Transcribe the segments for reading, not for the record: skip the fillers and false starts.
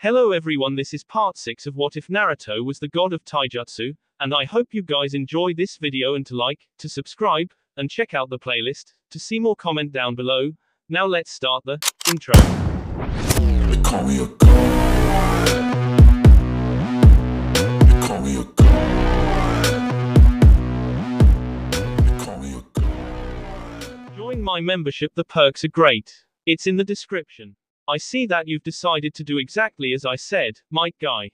Hello everyone, this is part 6 of What If Naruto Was the God of Taijutsu, and I hope you guys enjoy this video and to like, to subscribe, and check out the playlist, to see more comment down below. Now let's start the intro. They call me a god. They call me a god. They call me a god. Join my membership, the perks are great. It's in the description. I see that you've decided to do exactly as I said, Might Guy.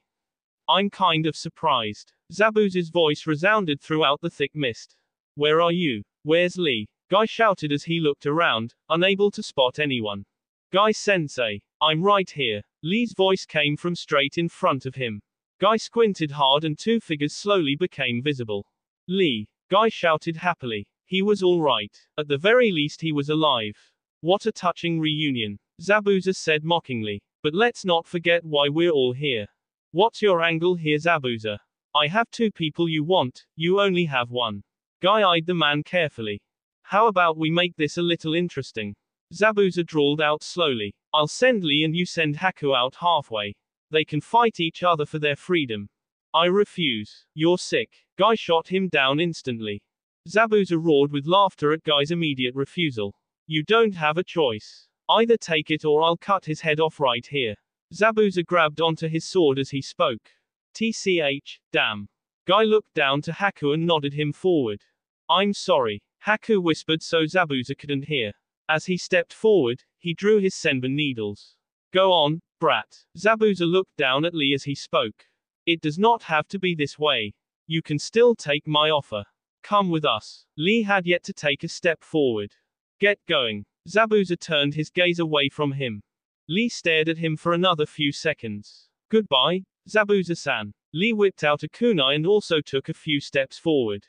I'm kind of surprised. Zabuza's voice resounded throughout the thick mist. Where are you? Where's Lee? Guy shouted as he looked around, unable to spot anyone. Guy-sensei, I'm right here. Lee's voice came from straight in front of him. Guy squinted hard and two figures slowly became visible. Lee. Guy shouted happily. He was all right. At the very least he was alive. What a touching reunion. Zabuza said mockingly. But let's not forget why we're all here. What's your angle here, Zabuza? I have two people you want, you only have one. Guy eyed the man carefully. How about we make this a little interesting? Zabuza drawled out slowly. I'll send Lee and you send Haku out halfway. They can fight each other for their freedom. I refuse. You're sick. Guy shot him down instantly. Zabuza roared with laughter at Guy's immediate refusal. You don't have a choice. Either take it or I'll cut his head off right here. Zabuza grabbed onto his sword as he spoke. TCH, damn. Guy looked down to Haku and nodded him forward. I'm sorry. Haku whispered so Zabuza couldn't hear. As he stepped forward, he drew his senbon needles. Go on, brat. Zabuza looked down at Lee as he spoke. It does not have to be this way. You can still take my offer. Come with us. Lee had yet to take a step forward. Get going. Zabuza turned his gaze away from him. Lee stared at him for another few seconds. Goodbye, Zabuza-san. Lee whipped out a kunai and also took a few steps forward.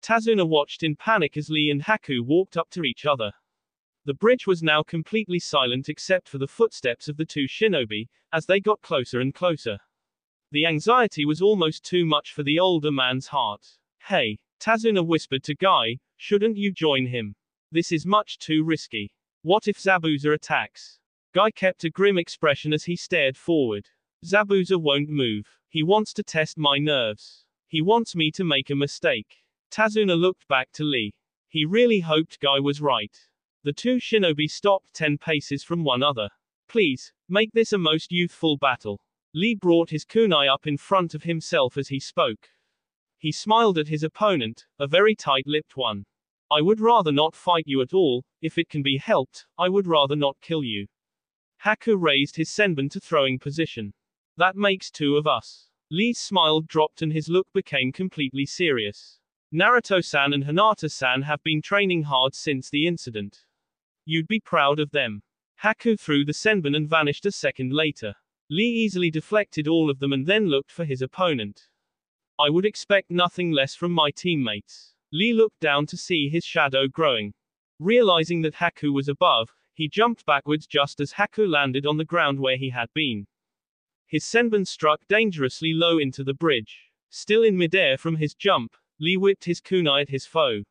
Tazuna watched in panic as Lee and Haku walked up to each other. The bridge was now completely silent except for the footsteps of the two shinobi, as they got closer and closer. The anxiety was almost too much for the older man's heart. Hey, Tazuna whispered to Guy, shouldn't you join him? This is much too risky. What if Zabuza attacks? Guy kept a grim expression as he stared forward. Zabuza won't move. He wants to test my nerves. He wants me to make a mistake. Tazuna looked back to Lee. He really hoped Guy was right. The two shinobi stopped 10 paces from one another. Please, make this a most youthful battle. Lee brought his kunai up in front of himself as he spoke. He smiled at his opponent, a very tight-lipped one. I would rather not fight you at all, if it can be helped, I would rather not kill you. Haku raised his senbon to throwing position. That makes two of us. Lee's smile dropped and his look became completely serious. Naruto-san and Hinata-san have been training hard since the incident. You'd be proud of them. Haku threw the senbon and vanished a second later. Lee easily deflected all of them and then looked for his opponent. I would expect nothing less from my teammates. Lee looked down to see his shadow growing. Realizing that Haku was above, he jumped backwards just as Haku landed on the ground where he had been. His senbon struck dangerously low into the bridge. Still in midair from his jump, Lee whipped his kunai at his foe.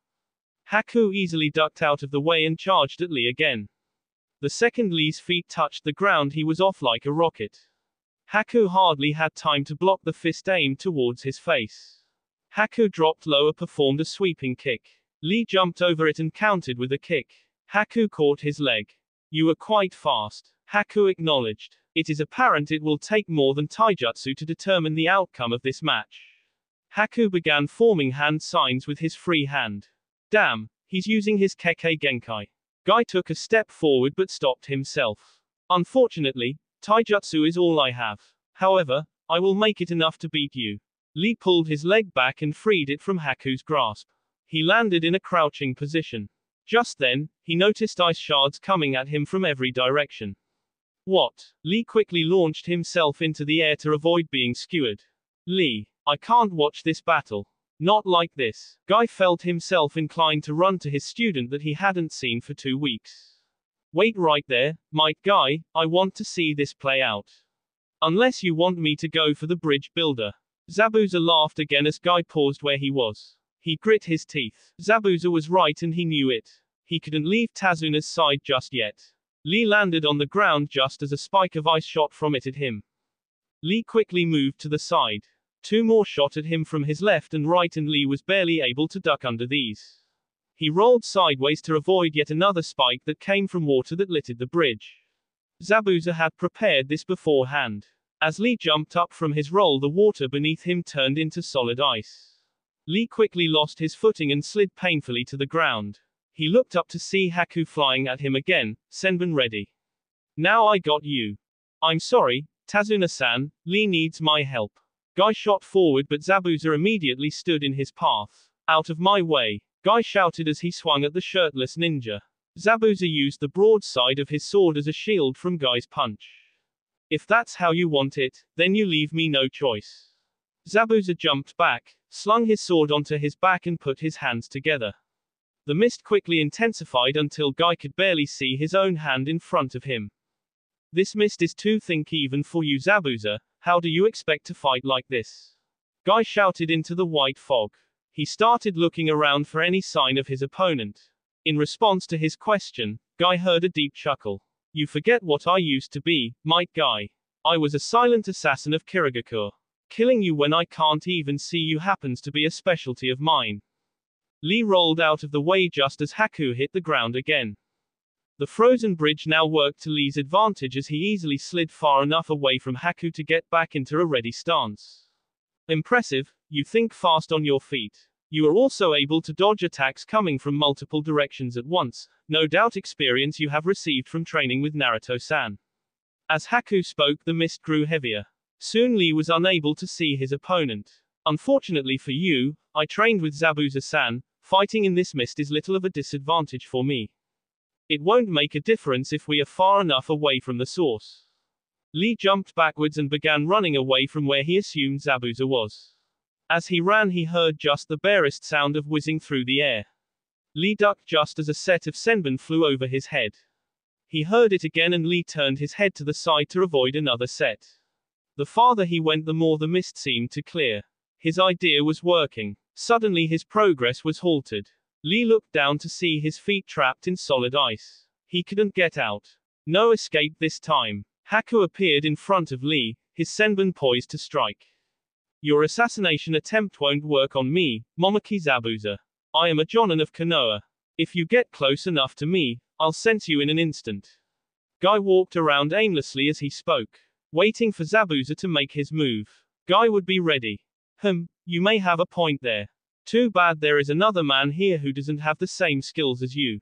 Haku easily ducked out of the way and charged at Lee again. The second Lee's feet touched the ground he was off like a rocket. Haku hardly had time to block the fist aimed towards his face. Haku dropped lower, performed a sweeping kick. Lee jumped over it and countered with a kick. Haku caught his leg. You were quite fast. Haku acknowledged. It is apparent it will take more than Taijutsu to determine the outcome of this match. Haku began forming hand signs with his free hand. Damn, he's using his Kekkei Genkai. Guy took a step forward but stopped himself. Unfortunately, Taijutsu is all I have. However, I will make it enough to beat you. Lee pulled his leg back and freed it from Haku's grasp. He landed in a crouching position. Just then, he noticed ice shards coming at him from every direction. What? Lee quickly launched himself into the air to avoid being skewered. Lee, I can't watch this battle. Not like this. Guy felt himself inclined to run to his student that he hadn't seen for 2 weeks. Wait right there, Might Guy, I want to see this play out. Unless you want me to go for the bridge builder. Zabuza laughed again as Guy paused where he was. He grit his teeth. Zabuza was right and he knew it. He couldn't leave Tazuna's side just yet. Lee landed on the ground just as a spike of ice shot from it at him. Lee quickly moved to the side. 2 more shot at him from his left and right, and Lee was barely able to duck under these. He rolled sideways to avoid yet another spike that came from water that littered the bridge. Zabuza had prepared this beforehand. As Lee jumped up from his roll, the water beneath him turned into solid ice. Lee quickly lost his footing and slid painfully to the ground. He looked up to see Haku flying at him again. Senbon ready. Now I got you. I'm sorry, Tazuna-san, Lee needs my help. Guy shot forward, but Zabuza immediately stood in his path. Out of my way, Guy shouted as he swung at the shirtless ninja. Zabuza used the broadside of his sword as a shield from Guy's punch. If that's how you want it, then you leave me no choice. Zabuza jumped back, slung his sword onto his back and put his hands together. The mist quickly intensified until Guy could barely see his own hand in front of him. This mist is too thick even for you, Zabuza. How do you expect to fight like this? Guy shouted into the white fog. He started looking around for any sign of his opponent. In response to his question, Guy heard a deep chuckle. You forget what I used to be, Might Guy. I was a silent assassin of Kirigakure. Killing you when I can't even see you happens to be a specialty of mine. Lee rolled out of the way just as Haku hit the ground again. The frozen bridge now worked to Lee's advantage as he easily slid far enough away from Haku to get back into a ready stance. Impressive, you think fast on your feet. You are also able to dodge attacks coming from multiple directions at once, no doubt experience you have received from training with Naruto-san. As Haku spoke, the mist grew heavier. Soon Lee was unable to see his opponent. Unfortunately for you, I trained with Zabuza-san. Fighting in this mist is little of a disadvantage for me. It won't make a difference if we are far enough away from the source. Lee jumped backwards and began running away from where he assumed Zabuza was. As he ran, he heard just the barest sound of whizzing through the air. Lee ducked just as a set of senbon flew over his head. He heard it again and Lee turned his head to the side to avoid another set. The farther he went, the more the mist seemed to clear. His idea was working. Suddenly his progress was halted. Lee looked down to see his feet trapped in solid ice. He couldn't get out. No escape this time. Haku appeared in front of Lee, his senbon poised to strike. Your assassination attempt won't work on me, Momoki Zabuza. I am a Jonin of Konoha. If you get close enough to me, I'll sense you in an instant. Guy walked around aimlessly as he spoke, waiting for Zabuza to make his move. Guy would be ready. You may have a point there. Too bad there is another man here who doesn't have the same skills as you.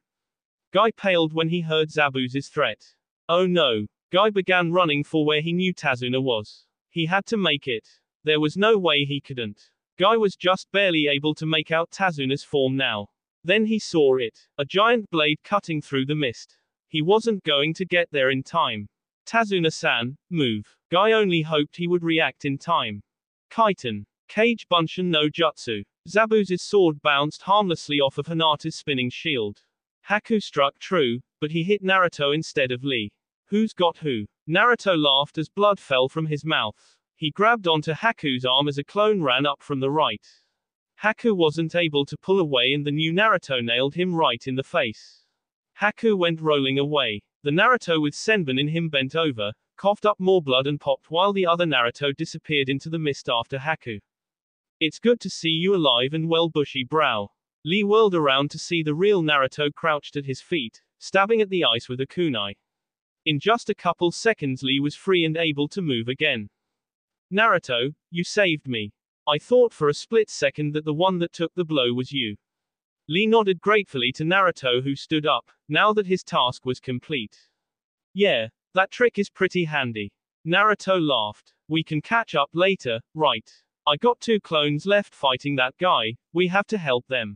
Guy paled when he heard Zabuza's threat. Oh no. Guy began running for where he knew Tazuna was. He had to make it. There was no way he couldn't. Guy was just barely able to make out Tazuna's form now. Then he saw it. A giant blade cutting through the mist. He wasn't going to get there in time. Tazuna-san, move. Guy only hoped he would react in time. Kaiten. Kage Bunshin no Jutsu. Zabuza's sword bounced harmlessly off of Hinata's spinning shield. Haku struck true, but he hit Naruto instead of Lee. Who's got who? Naruto laughed as blood fell from his mouth. He grabbed onto Haku's arm as a clone ran up from the right. Haku wasn't able to pull away and the new Naruto nailed him right in the face. Haku went rolling away. The Naruto with senbon in him bent over, coughed up more blood and popped while the other Naruto disappeared into the mist after Haku. It's good to see you alive and well, bushy brow. Lee whirled around to see the real Naruto crouched at his feet, stabbing at the ice with a kunai. In just a couple seconds Lee was free and able to move again. Naruto, you saved me. I thought for a split second that the one that took the blow was you. Lee nodded gratefully to Naruto, who stood up, now that his task was complete. Yeah, that trick is pretty handy. Naruto laughed. We can catch up later, right? I got 2 clones left fighting that guy, we have to help them.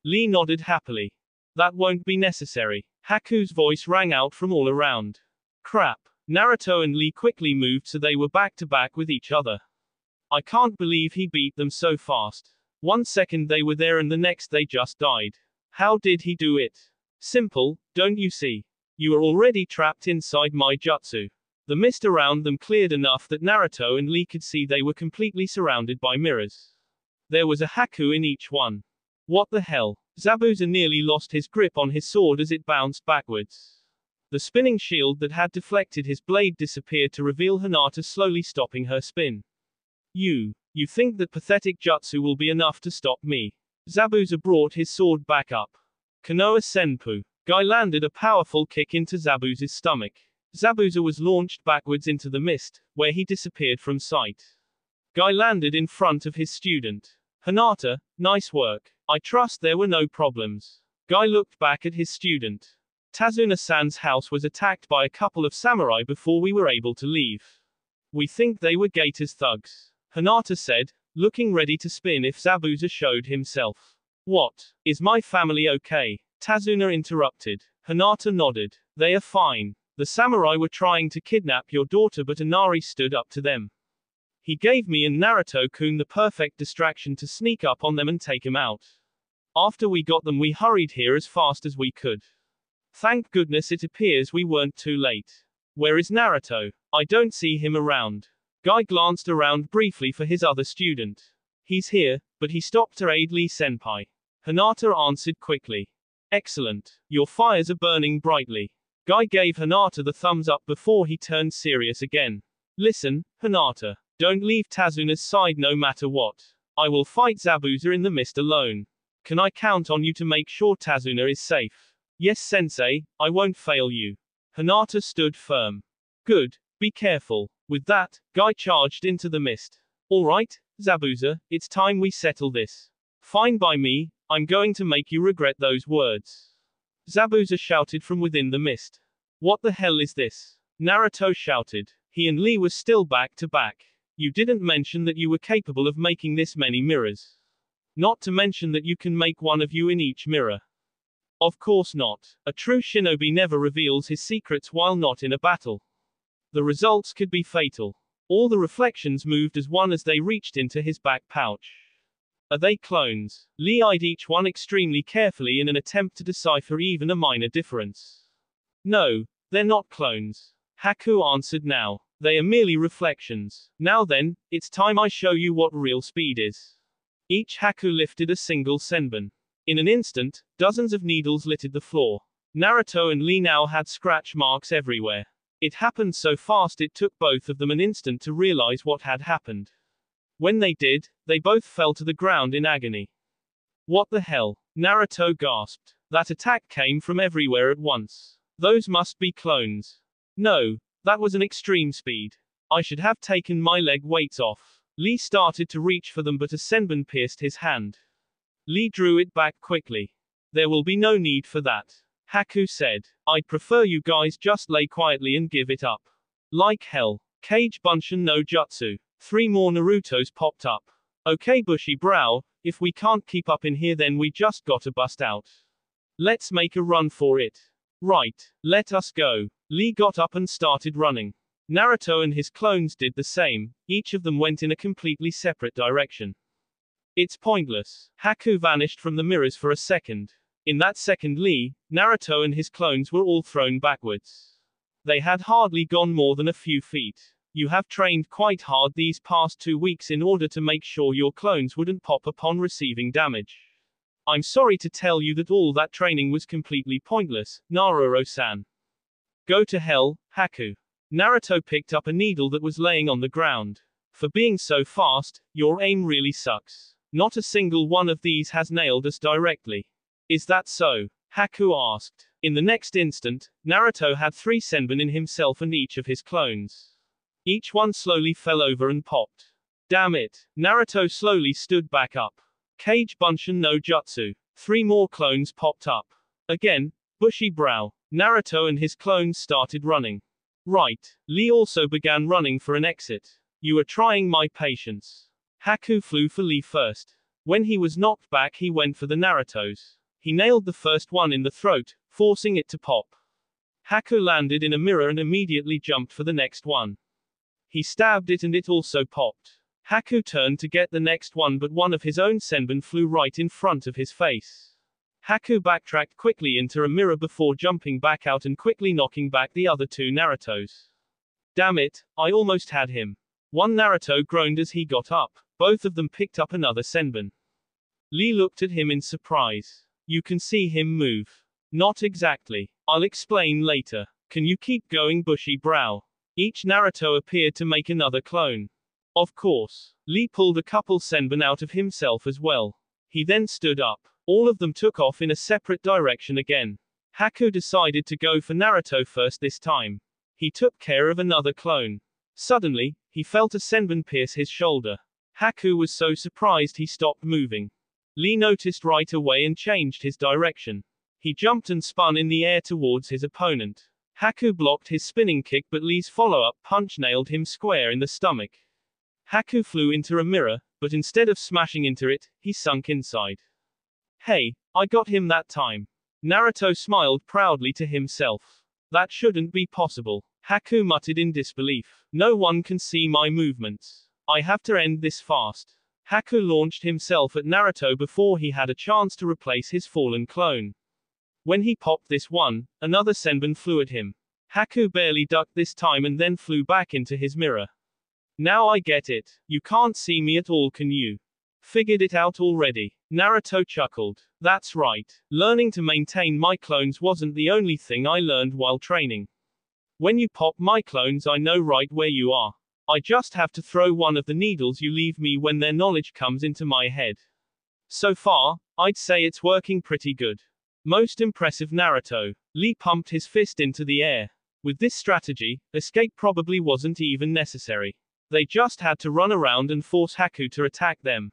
Lee nodded happily. That won't be necessary. Haku's voice rang out from all around. Crap. Naruto and Lee quickly moved so they were back to back with each other. I can't believe he beat them so fast. 1 second they were there and the next they just died. How did he do it? Simple, don't you see? You are already trapped inside my jutsu. The mist around them cleared enough that Naruto and Lee could see they were completely surrounded by mirrors. There was a Haku in each one. What the hell? Zabuza nearly lost his grip on his sword as it bounced backwards. The spinning shield that had deflected his blade disappeared to reveal Hinata slowly stopping her spin. You think that pathetic jutsu will be enough to stop me? Zabuza brought his sword back up. Konoha Senpu. Guy landed a powerful kick into Zabuza's stomach. Zabuza was launched backwards into the mist, where he disappeared from sight. Guy landed in front of his student. Hinata, nice work. I trust there were no problems. Guy looked back at his student. Tazuna-san's house was attacked by a couple of samurai before we were able to leave. We think they were Gator's thugs. Hinata said, looking ready to spin if Zabuza showed himself. What? Is my family okay? Tazuna interrupted. Hinata nodded. They are fine. The samurai were trying to kidnap your daughter but Inari stood up to them. He gave me and Naruto-kun the perfect distraction to sneak up on them and take him out. After we got them we hurried here as fast as we could. Thank goodness it appears we weren't too late. Where is Naruto? I don't see him around. Guy glanced around briefly for his other student. He's here, but he stopped to aid Lee-senpai. Hinata answered quickly. Excellent. Your fires are burning brightly. Guy gave Hinata the thumbs up before he turned serious again. Listen, Hinata. Don't leave Tazuna's side no matter what. I will fight Zabuza in the mist alone. Can I count on you to make sure Tazuna is safe? Yes, sensei, I won't fail you. Hinata stood firm. Good, be careful. With that, Guy charged into the mist. Alright, Zabuza, it's time we settle this. Fine by me, I'm going to make you regret those words. Zabuza shouted from within the mist. What the hell is this? Naruto shouted. He and Lee were still back to back. You didn't mention that you were capable of making this many mirrors. Not to mention that you can make one of you in each mirror. Of course not. A true shinobi never reveals his secrets while not in a battle. The results could be fatal. All the reflections moved as one as they reached into his back pouch. Are they clones? Lee eyed each one extremely carefully in an attempt to decipher even a minor difference. No, they're not clones. Haku answered now. They are merely reflections. Now then, it's time I show you what real speed is. Each Haku lifted a single senbon. In an instant, dozens of needles littered the floor. Naruto and Lee now had scratch marks everywhere. It happened so fast it took both of them an instant to realize what had happened. When they did, they both fell to the ground in agony. What the hell? Naruto gasped. That attack came from everywhere at once. Those must be clones. No, that was an extreme speed. I should have taken my leg weights off. Lee started to reach for them but a senbon pierced his hand. Lee drew it back quickly. There will be no need for that. Haku said. I'd prefer you guys just lay quietly and give it up. Like hell. Kage Bunshin no Jutsu. 3 more Narutos popped up. Okay bushy brow, if we can't keep up in here then we just gotta bust out. Let's make a run for it. Right, let us go. Lee got up and started running. Naruto and his clones did the same, each of them went in a completely separate direction. It's pointless. Haku vanished from the mirrors for a second. In that second Lee, Naruto and his clones were all thrown backwards. They had hardly gone more than a few feet. You have trained quite hard these past 2 weeks in order to make sure your clones wouldn't pop upon receiving damage. I'm sorry to tell you that all that training was completely pointless, Naruto-san. Go to hell, Haku. Naruto picked up a needle that was laying on the ground. For being so fast, your aim really sucks. Not a single one of these has nailed us directly. Is that so? Haku asked. In the next instant, Naruto had 3 senbon in himself and each of his clones. Each one slowly fell over and popped. Damn it. Naruto slowly stood back up. Kage Bunshin no Jutsu. 3 more clones popped up. Again, bushy brow. Naruto and his clones started running. Right. Lee also began running for an exit. You are trying my patience. Haku flew for Lee first. When he was knocked back he went for the Narutos. He nailed the first one in the throat, forcing it to pop. Haku landed in a mirror and immediately jumped for the next one. He stabbed it and it also popped. Haku turned to get the next one but one of his own senbon flew right in front of his face. Haku backtracked quickly into a mirror before jumping back out and quickly knocking back the other 2 Narutos. Damn it, I almost had him. One Naruto groaned as he got up. Both of them picked up another senbon. Lee looked at him in surprise. You can see him move. Not exactly. I'll explain later. Can you keep going, bushy brow? Each Naruto appeared to make another clone. Of course. Lee pulled a couple senbon out of himself as well. He then stood up. All of them took off in a separate direction again. Haku decided to go for Naruto first this time. He took care of another clone. Suddenly, he felt a senbon pierce his shoulder. Haku was so surprised he stopped moving. Lee noticed right away and changed his direction. He jumped and spun in the air towards his opponent. Haku blocked his spinning kick, but Lee's follow-up punch nailed him square in the stomach. Haku flew into a mirror, but instead of smashing into it, he sunk inside. Hey, I got him that time. Naruto smiled proudly to himself. That shouldn't be possible. Haku muttered in disbelief. No one can see my movements. I have to end this fast. Haku launched himself at Naruto before he had a chance to replace his fallen clone. When he popped this one, another senbon flew at him. Haku barely ducked this time and then flew back into his mirror. Now I get it. You can't see me at all, can you? Figured it out already. Naruto chuckled. That's right. Learning to maintain my clones wasn't the only thing I learned while training. When you pop my clones, I know right where you are. I just have to throw one of the needles you leave me when their knowledge comes into my head. So far, I'd say it's working pretty good. Most impressive, Naruto. Lee pumped his fist into the air. With this strategy, escape probably wasn't even necessary. They just had to run around and force Haku to attack them.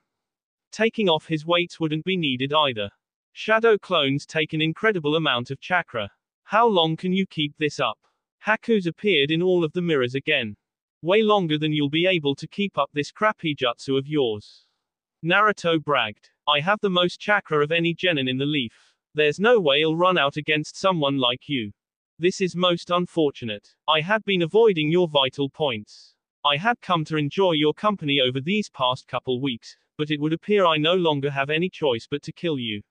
Taking off his weights wouldn't be needed either. Shadow clones take an incredible amount of chakra. How long can you keep this up? Haku's appeared in all of the mirrors again. Way longer than you'll be able to keep up this crappy jutsu of yours. Naruto bragged. I have the most chakra of any genin in the leaf. There's no way I'll run out against someone like you. This is most unfortunate. I had been avoiding your vital points. I had come to enjoy your company over these past couple weeks, but it would appear I no longer have any choice but to kill you.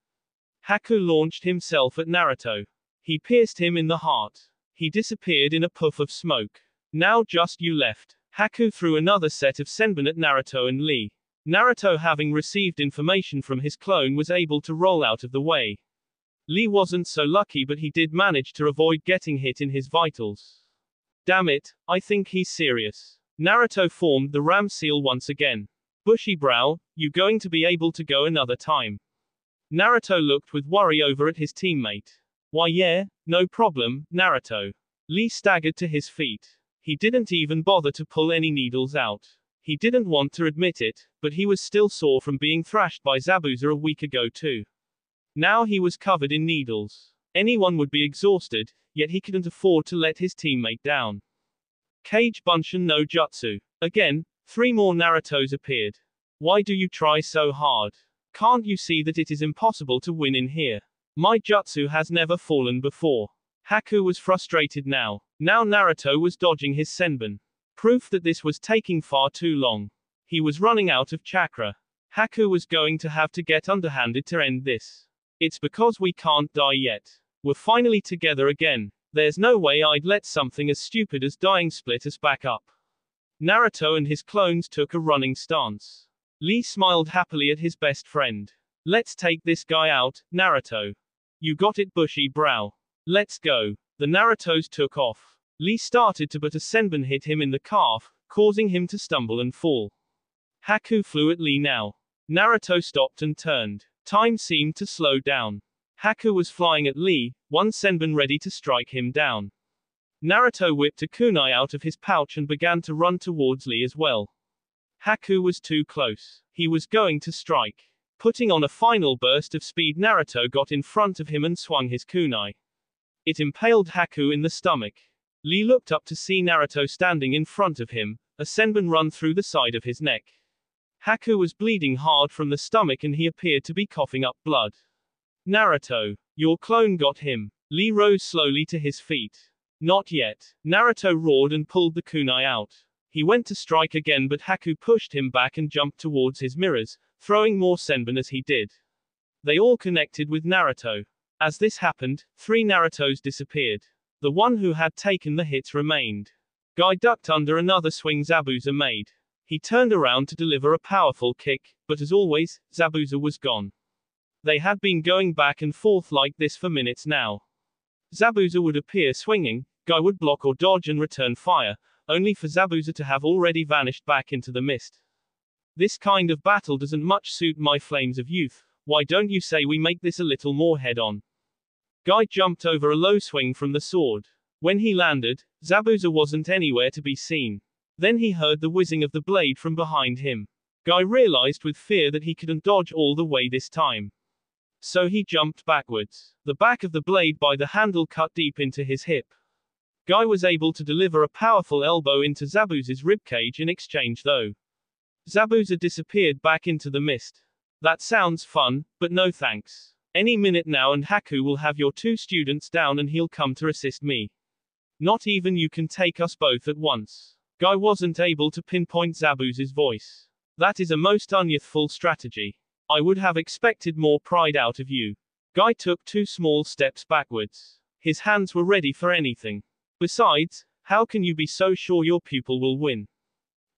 Haku launched himself at Naruto. He pierced him in the heart. He disappeared in a puff of smoke. Now just you left. Haku threw another set of senbon at Naruto and Lee. Naruto, having received information from his clone, was able to roll out of the way. Lee wasn't so lucky, but he did manage to avoid getting hit in his vitals. Damn it, I think he's serious. Naruto formed the ram seal once again. Bushy brow, you going to be able to go another time? Naruto looked with worry over at his teammate. Why yeah, no problem, Naruto. Lee staggered to his feet. He didn't even bother to pull any needles out. He didn't want to admit it, but he was still sore from being thrashed by Zabuza a week ago too. Now he was covered in needles. Anyone would be exhausted, yet he couldn't afford to let his teammate down. Kage Bunshin no Jutsu. Again, 3 more Narutos appeared. Why do you try so hard? Can't you see that it is impossible to win in here? My jutsu has never fallen before. Haku was frustrated now. Now Naruto was dodging his senbon. Proof that this was taking far too long. He was running out of chakra. Haku was going to have to get underhanded to end this. It's because we can't die yet. We're finally together again. There's no way I'd let something as stupid as dying split us back up. Naruto and his clones took a running stance. Lee smiled happily at his best friend. Let's take this guy out, Naruto. You got it, bushy brow. Let's go. The Narutos took off. Lee started to, but a senbon hit him in the calf, causing him to stumble and fall. Haku flew at Lee now. Naruto stopped and turned. Time seemed to slow down. Haku was flying at Lee, one senbon ready to strike him down. Naruto whipped a kunai out of his pouch and began to run towards Lee as well. Haku was too close. He was going to strike. Putting on a final burst of speed, Naruto got in front of him and swung his kunai. It impaled Haku in the stomach. Lee looked up to see Naruto standing in front of him, a senbon run through the side of his neck. Haku was bleeding hard from the stomach and he appeared to be coughing up blood. Naruto, your clone got him. Lee rose slowly to his feet. Not yet. Naruto roared and pulled the kunai out. He went to strike again, but Haku pushed him back and jumped towards his mirrors, throwing more senbon as he did. They all connected with Naruto. As this happened, 3 Narutos disappeared. The one who had taken the hits remained. Guy ducked under another swing Zabuza made. He turned around to deliver a powerful kick, but as always, Zabuza was gone. They had been going back and forth like this for minutes now. Zabuza would appear swinging, Guy would block or dodge and return fire, only for Zabuza to have already vanished back into the mist. This kind of battle doesn't much suit my flames of youth. Why don't you say we make this a little more head-on? Guy jumped over a low swing from the sword. When he landed, Zabuza wasn't anywhere to be seen. Then he heard the whizzing of the blade from behind him. Guy realized with fear that he couldn't dodge all the way this time. So he jumped backwards. The back of the blade by the handle cut deep into his hip. Guy was able to deliver a powerful elbow into Zabuza's ribcage in exchange though. Zabuza disappeared back into the mist. That sounds fun, but no thanks. Any minute now and Haku will have your 2 students down and he'll come to assist me. Not even you can take us both at once. Guy wasn't able to pinpoint Zabuza's voice. That is a most unyouthful strategy. I would have expected more pride out of you. Guy took 2 small steps backwards. His hands were ready for anything. Besides, how can you be so sure your pupil will win?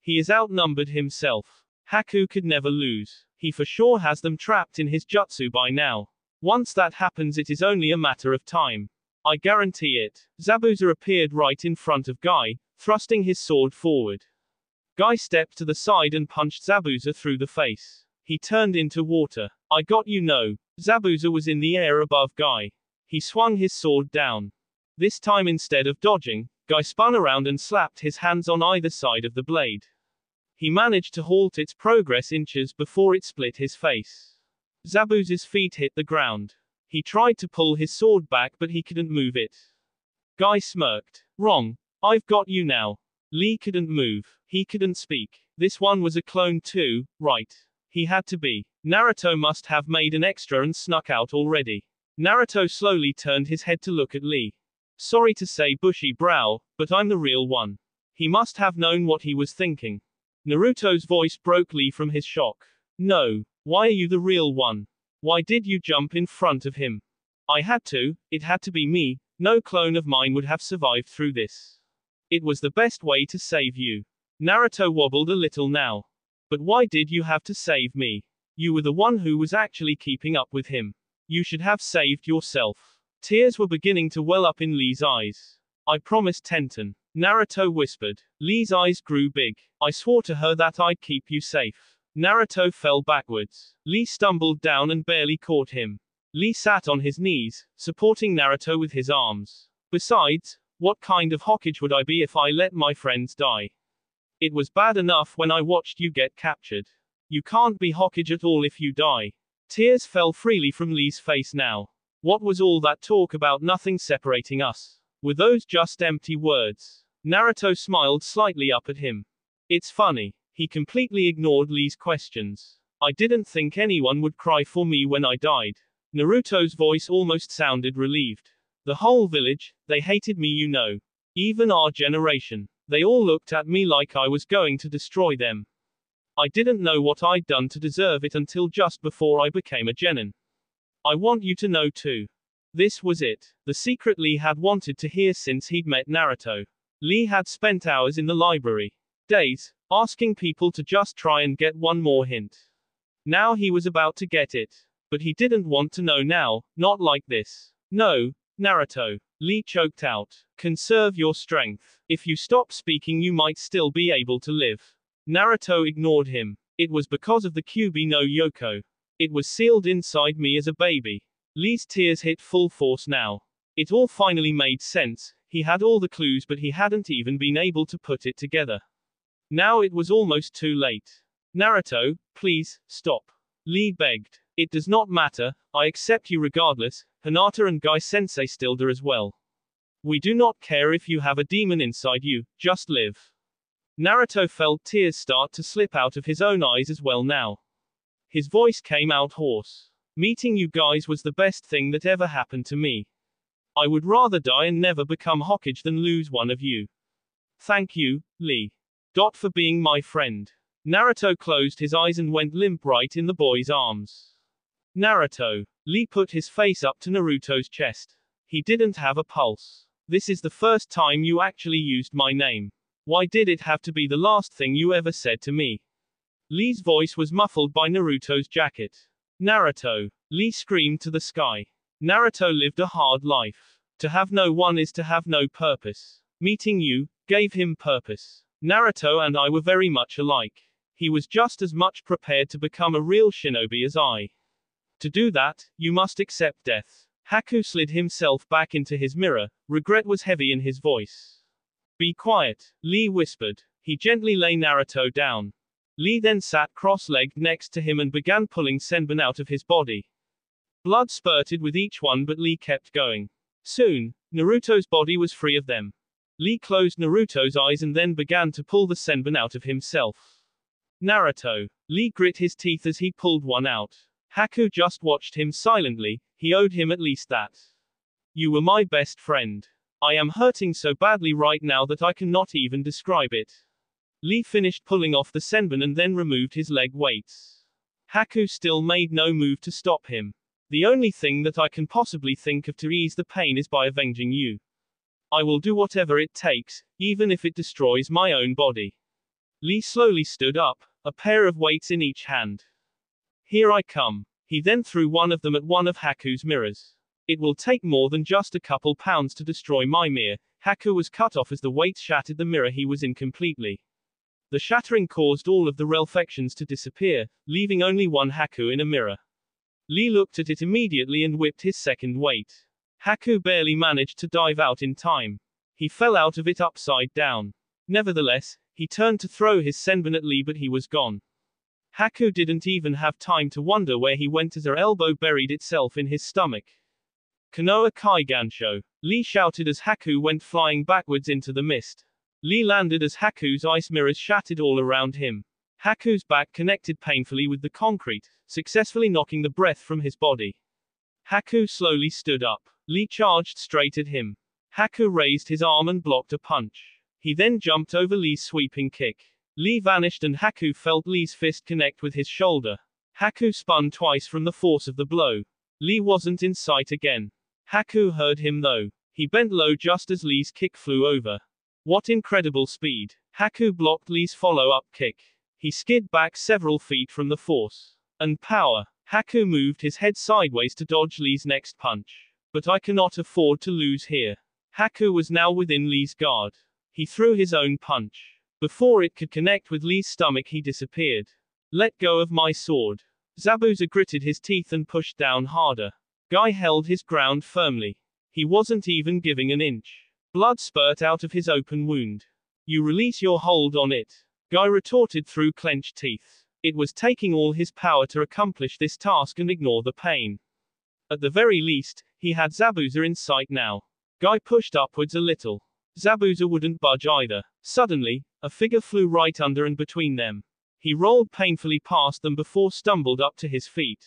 He is outnumbered himself. Haku could never lose. He for sure has them trapped in his jutsu by now. Once that happens it is only a matter of time. I guarantee it. Zabuza appeared right in front of Guy, thrusting his sword forward. Guy stepped to the side and punched Zabuza through the face. He turned into water. I got you no. Zabuza was in the air above Guy. He swung his sword down. This time instead of dodging, Guy spun around and slapped his hands on either side of the blade. He managed to halt its progress inches before it split his face. Zabuza's feet hit the ground. He tried to pull his sword back but he couldn't move it. Guy smirked. Wrong. I've got you now. Lee couldn't move. He couldn't speak. This one was a clone too, right? He had to be. Naruto must have made an extra and snuck out already. Naruto slowly turned his head to look at Lee. Sorry to say bushy brow, but I'm the real one. He must have known what he was thinking. Naruto's voice broke Lee from his shock. No. Why are you the real one? Why did you jump in front of him? I had to, it had to be me, no clone of mine would have survived through this. It was the best way to save you. Naruto wobbled a little now. But why did you have to save me? You were the one who was actually keeping up with him. You should have saved yourself. Tears were beginning to well up in Lee's eyes. I promised Tenten. Naruto whispered. Lee's eyes grew big. I swore to her that I'd keep you safe. Naruto fell backwards. Lee stumbled down and barely caught him. Lee sat on his knees, supporting Naruto with his arms. Besides, what kind of Hokage would I be if I let my friends die? It was bad enough when I watched you get captured. You can't be Hokage at all if you die. Tears fell freely from Lee's face now. What was all that talk about nothing separating us? Were those just empty words? Naruto smiled slightly up at him. It's funny. He completely ignored Lee's questions. I didn't think anyone would cry for me when I died. Naruto's voice almost sounded relieved. The whole village, they hated me you know. Even our generation. They all looked at me like I was going to destroy them. I didn't know what I'd done to deserve it until just before I became a genin. I want you to know too. This was it. The secret Lee had wanted to hear since he'd met Naruto. Lee had spent hours in the library. Days, asking people to just try and get one more hint. Now he was about to get it. But he didn't want to know now, not like this. No, Naruto. Lee choked out. Conserve your strength. If you stop speaking you might still be able to live. Naruto ignored him. It was because of the Kyuubi no Yoko. It was sealed inside me as a baby. Lee's tears hit full force now. It all finally made sense. He had all the clues but he hadn't even been able to put it together. Now it was almost too late. Naruto, please, stop. Lee begged. It does not matter, I accept you regardless, Hinata and Guy-sensei still do as well. We do not care if you have a demon inside you, just live. Naruto felt tears start to slip out of his own eyes as well now. His voice came out hoarse. Meeting you guys was the best thing that ever happened to me. I would rather die and never become Hokage than lose one of you. Thank you, Lee. For being my friend. Naruto closed his eyes and went limp right in the boy's arms. Naruto. Lee put his face up to Naruto's chest. He didn't have a pulse. This is the first time you actually used my name. Why did it have to be the last thing you ever said to me? Lee's voice was muffled by Naruto's jacket. Naruto. Lee screamed to the sky. Naruto lived a hard life. To have no one is to have no purpose. Meeting you gave him purpose. Naruto and I were very much alike. He was just as much prepared to become a real shinobi as I. To do that, you must accept death. Haku slid himself back into his mirror. Regret was heavy in his voice. Be quiet, Lee whispered. He gently lay Naruto down. Lee then sat cross-legged next to him and began pulling senbon out of his body. Blood spurted with each one, but Lee kept going. Soon, Naruto's body was free of them. Lee closed Naruto's eyes and then began to pull the senbon out of himself. Naruto. Lee grit his teeth as he pulled one out. Haku just watched him silently. He owed him at least that. You were my best friend. I am hurting so badly right now that I cannot even describe it. Lee finished pulling off the senbon and then removed his leg weights. Haku still made no move to stop him. The only thing that I can possibly think of to ease the pain is by avenging you. I will do whatever it takes, even if it destroys my own body. Lee slowly stood up, a pair of weights in each hand. Here I come. He then threw one of them at one of Haku's mirrors. It will take more than just a couple pounds to destroy my mirror. Haku was cut off as the weights shattered the mirror he was in completely. The shattering caused all of the reflections to disappear, leaving only one Haku in a mirror. Lee looked at it immediately and whipped his second weight. Haku barely managed to dive out in time. He fell out of it upside down. Nevertheless, he turned to throw his senbon at Lee, but he was gone. Haku didn't even have time to wonder where he went as her elbow buried itself in his stomach. Konoha Kaigansho. Lee shouted as Haku went flying backwards into the mist. Lee landed as Haku's ice mirrors shattered all around him. Haku's back connected painfully with the concrete, successfully knocking the breath from his body. Haku slowly stood up. Lee charged straight at him. Haku raised his arm and blocked a punch. He then jumped over Lee's sweeping kick. Lee vanished and Haku felt Lee's fist connect with his shoulder. Haku spun twice from the force of the blow. Lee wasn't in sight again. Haku heard him though. He bent low just as Lee's kick flew over. What incredible speed. Haku blocked Lee's follow-up kick. He skid back several feet from the force and power. Haku moved his head sideways to dodge Lee's next punch. But I cannot afford to lose here. Haku was now within Lee's guard. He threw his own punch. Before it could connect with Lee's stomach, he disappeared. Let go of my sword. Zabuza gritted his teeth and pushed down harder. Guy held his ground firmly. He wasn't even giving an inch. Blood spurt out of his open wound. You release your hold on it. Guy retorted through clenched teeth. It was taking all his power to accomplish this task and ignore the pain. At the very least, he had Zabuza in sight now. Guy pushed upwards a little. Zabuza wouldn't budge either. Suddenly, a figure flew right under and between them. He rolled painfully past them before stumbled up to his feet.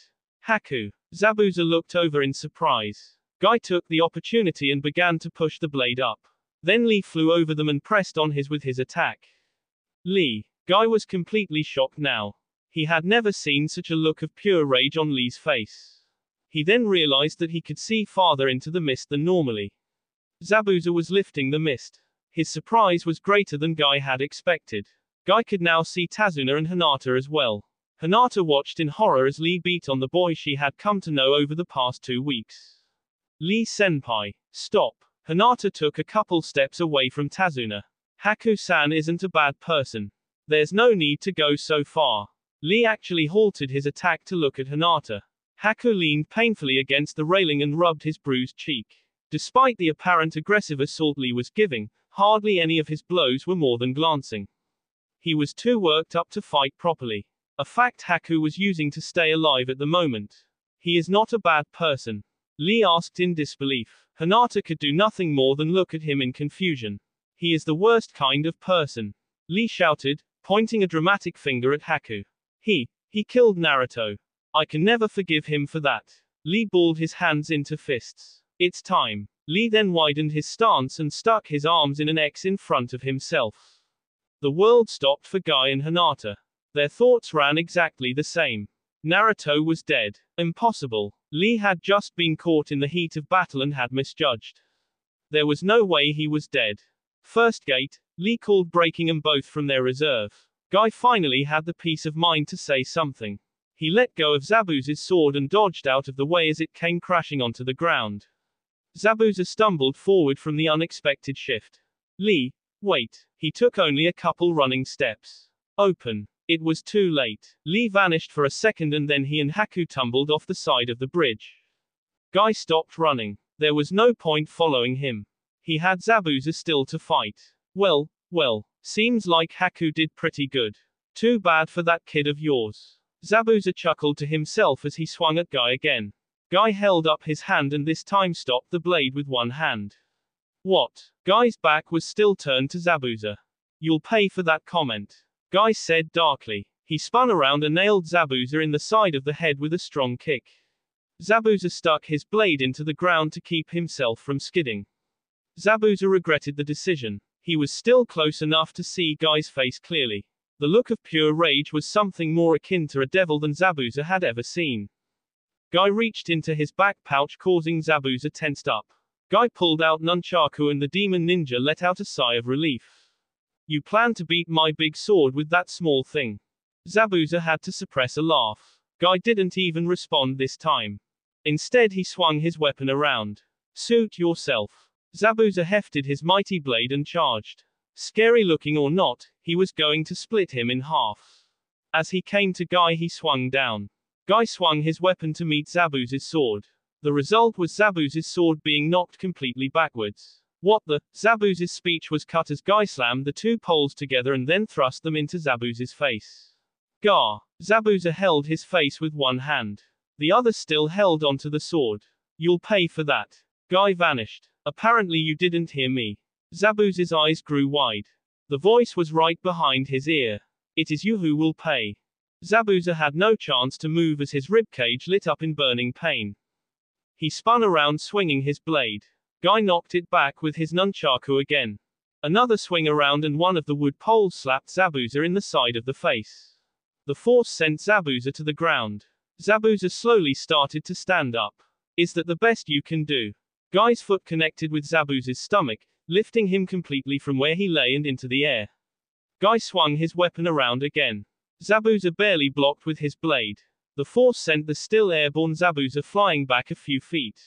Haku. Zabuza looked over in surprise. Guy took the opportunity and began to push the blade up. Then Lee flew over them and pressed on his with his attack. Lee. Guy was completely shocked now. He had never seen such a look of pure rage on Lee's face. He then realized that he could see farther into the mist than normally. Zabuza was lifting the mist. His surprise was greater than Guy had expected. Guy could now see Tazuna and Hinata as well. Hinata watched in horror as Lee beat on the boy she had come to know over the past 2 weeks. Lee senpai. Stop. Hinata took a couple steps away from Tazuna. Haku-san isn't a bad person. There's no need to go so far. Lee actually halted his attack to look at Hinata. Haku leaned painfully against the railing and rubbed his bruised cheek. Despite the apparent aggressive assault Lee was giving, hardly any of his blows were more than glancing. He was too worked up to fight properly. A fact Haku was using to stay alive at the moment. He is not a bad person. Lee asked in disbelief. Hinata could do nothing more than look at him in confusion. He is the worst kind of person. Lee shouted, pointing a dramatic finger at Haku. He killed Naruto. I can never forgive him for that. Lee balled his hands into fists. It's time. Lee then widened his stance and stuck his arms in an X in front of himself. The world stopped for Guy and Hinata. Their thoughts ran exactly the same. Naruto was dead. Impossible. Lee had just been caught in the heat of battle and had misjudged. There was no way he was dead. First gate, Lee called breaking them both from their reserve. Guy finally had the peace of mind to say something. He let go of Zabuza's sword and dodged out of the way as it came crashing onto the ground. Zabuza stumbled forward from the unexpected shift. Lee, wait. He took only a couple running steps. Open. It was too late. Lee vanished for a second and then he and Haku tumbled off the side of the bridge. Guy stopped running. There was no point following him. He had Zabuza still to fight. Well, seems like Haku did pretty good. Too bad for that kid of yours. Zabuza chuckled to himself as he swung at Guy again. Guy held up his hand and this time stopped the blade with one hand. What? Guy's back was still turned to Zabuza. You'll pay for that comment. Guy said darkly. He spun around and nailed Zabuza in the side of the head with a strong kick. Zabuza stuck his blade into the ground to keep himself from skidding. Zabuza regretted the decision. He was still close enough to see Guy's face clearly. The look of pure rage was something more akin to a devil than Zabuza had ever seen. Guy reached into his back pouch, causing Zabuza tensed up. Guy pulled out nunchaku and the demon ninja let out a sigh of relief. You plan to beat my big sword with that small thing? Zabuza had to suppress a laugh. Guy didn't even respond this time. Instead he swung his weapon around. Suit yourself. Zabuza hefted his mighty blade and charged. Scary looking or not, he was going to split him in half. As he came to Guy he swung down. Guy swung his weapon to meet Zabuza's sword. The result was Zabuza's sword being knocked completely backwards. What the? Zabuza's speech was cut as Guy slammed the two poles together and then thrust them into Zabuza's face. Gah! Zabuza held his face with one hand. The other still held onto the sword. You'll pay for that. Guy vanished. Apparently you didn't hear me. Zabuza's eyes grew wide. The voice was right behind his ear. It is you who will pay. Zabuza had no chance to move as his ribcage lit up in burning pain. He spun around swinging his blade. Guy knocked it back with his nunchaku again. Another swing around and one of the wood poles slapped Zabuza in the side of the face. The force sent Zabuza to the ground. Zabuza slowly started to stand up. Is that the best you can do? Guy's foot connected with Zabuza's stomach, lifting him completely from where he lay and into the air. Guy swung his weapon around again. Zabuza barely blocked with his blade. The force sent the still airborne Zabuza flying back a few feet.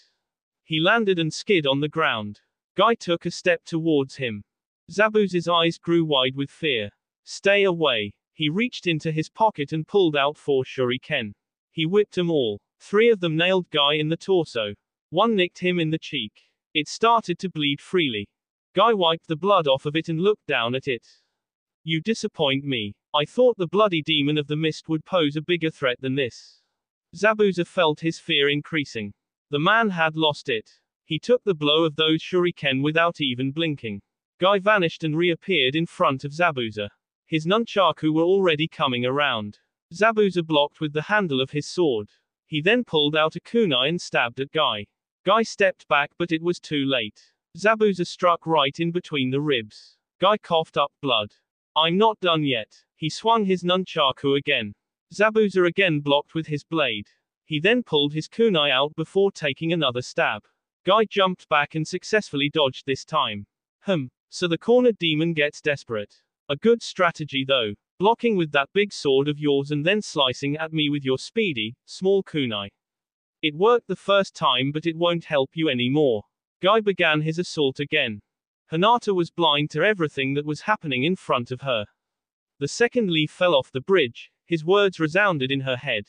He landed and skid on the ground. Guy took a step towards him. Zabuza's eyes grew wide with fear. Stay away. He reached into his pocket and pulled out 4 shuriken. He whipped them all. 3 of them nailed Guy in the torso. 1 nicked him in the cheek. It started to bleed freely. Guy wiped the blood off of it and looked down at it. You disappoint me. I thought the bloody demon of the mist would pose a bigger threat than this. Zabuza felt his fear increasing. The man had lost it. He took the blow of those shuriken without even blinking. Guy vanished and reappeared in front of Zabuza. His nunchaku were already coming around. Zabuza blocked with the handle of his sword. He then pulled out a kunai and stabbed at Guy. Guy stepped back but it was too late. Zabuza struck right in between the ribs. Guy coughed up blood. I'm not done yet. He swung his nunchaku again. Zabuza again blocked with his blade. He then pulled his kunai out before taking another stab. Guy jumped back and successfully dodged this time. So the cornered demon gets desperate. A good strategy though. Blocking with that big sword of yours and then slicing at me with your speedy, small kunai. It worked the first time but it won't help you anymore. Guy began his assault again. Hinata was blind to everything that was happening in front of her. The second Lee fell off the bridge, his words resounded in her head.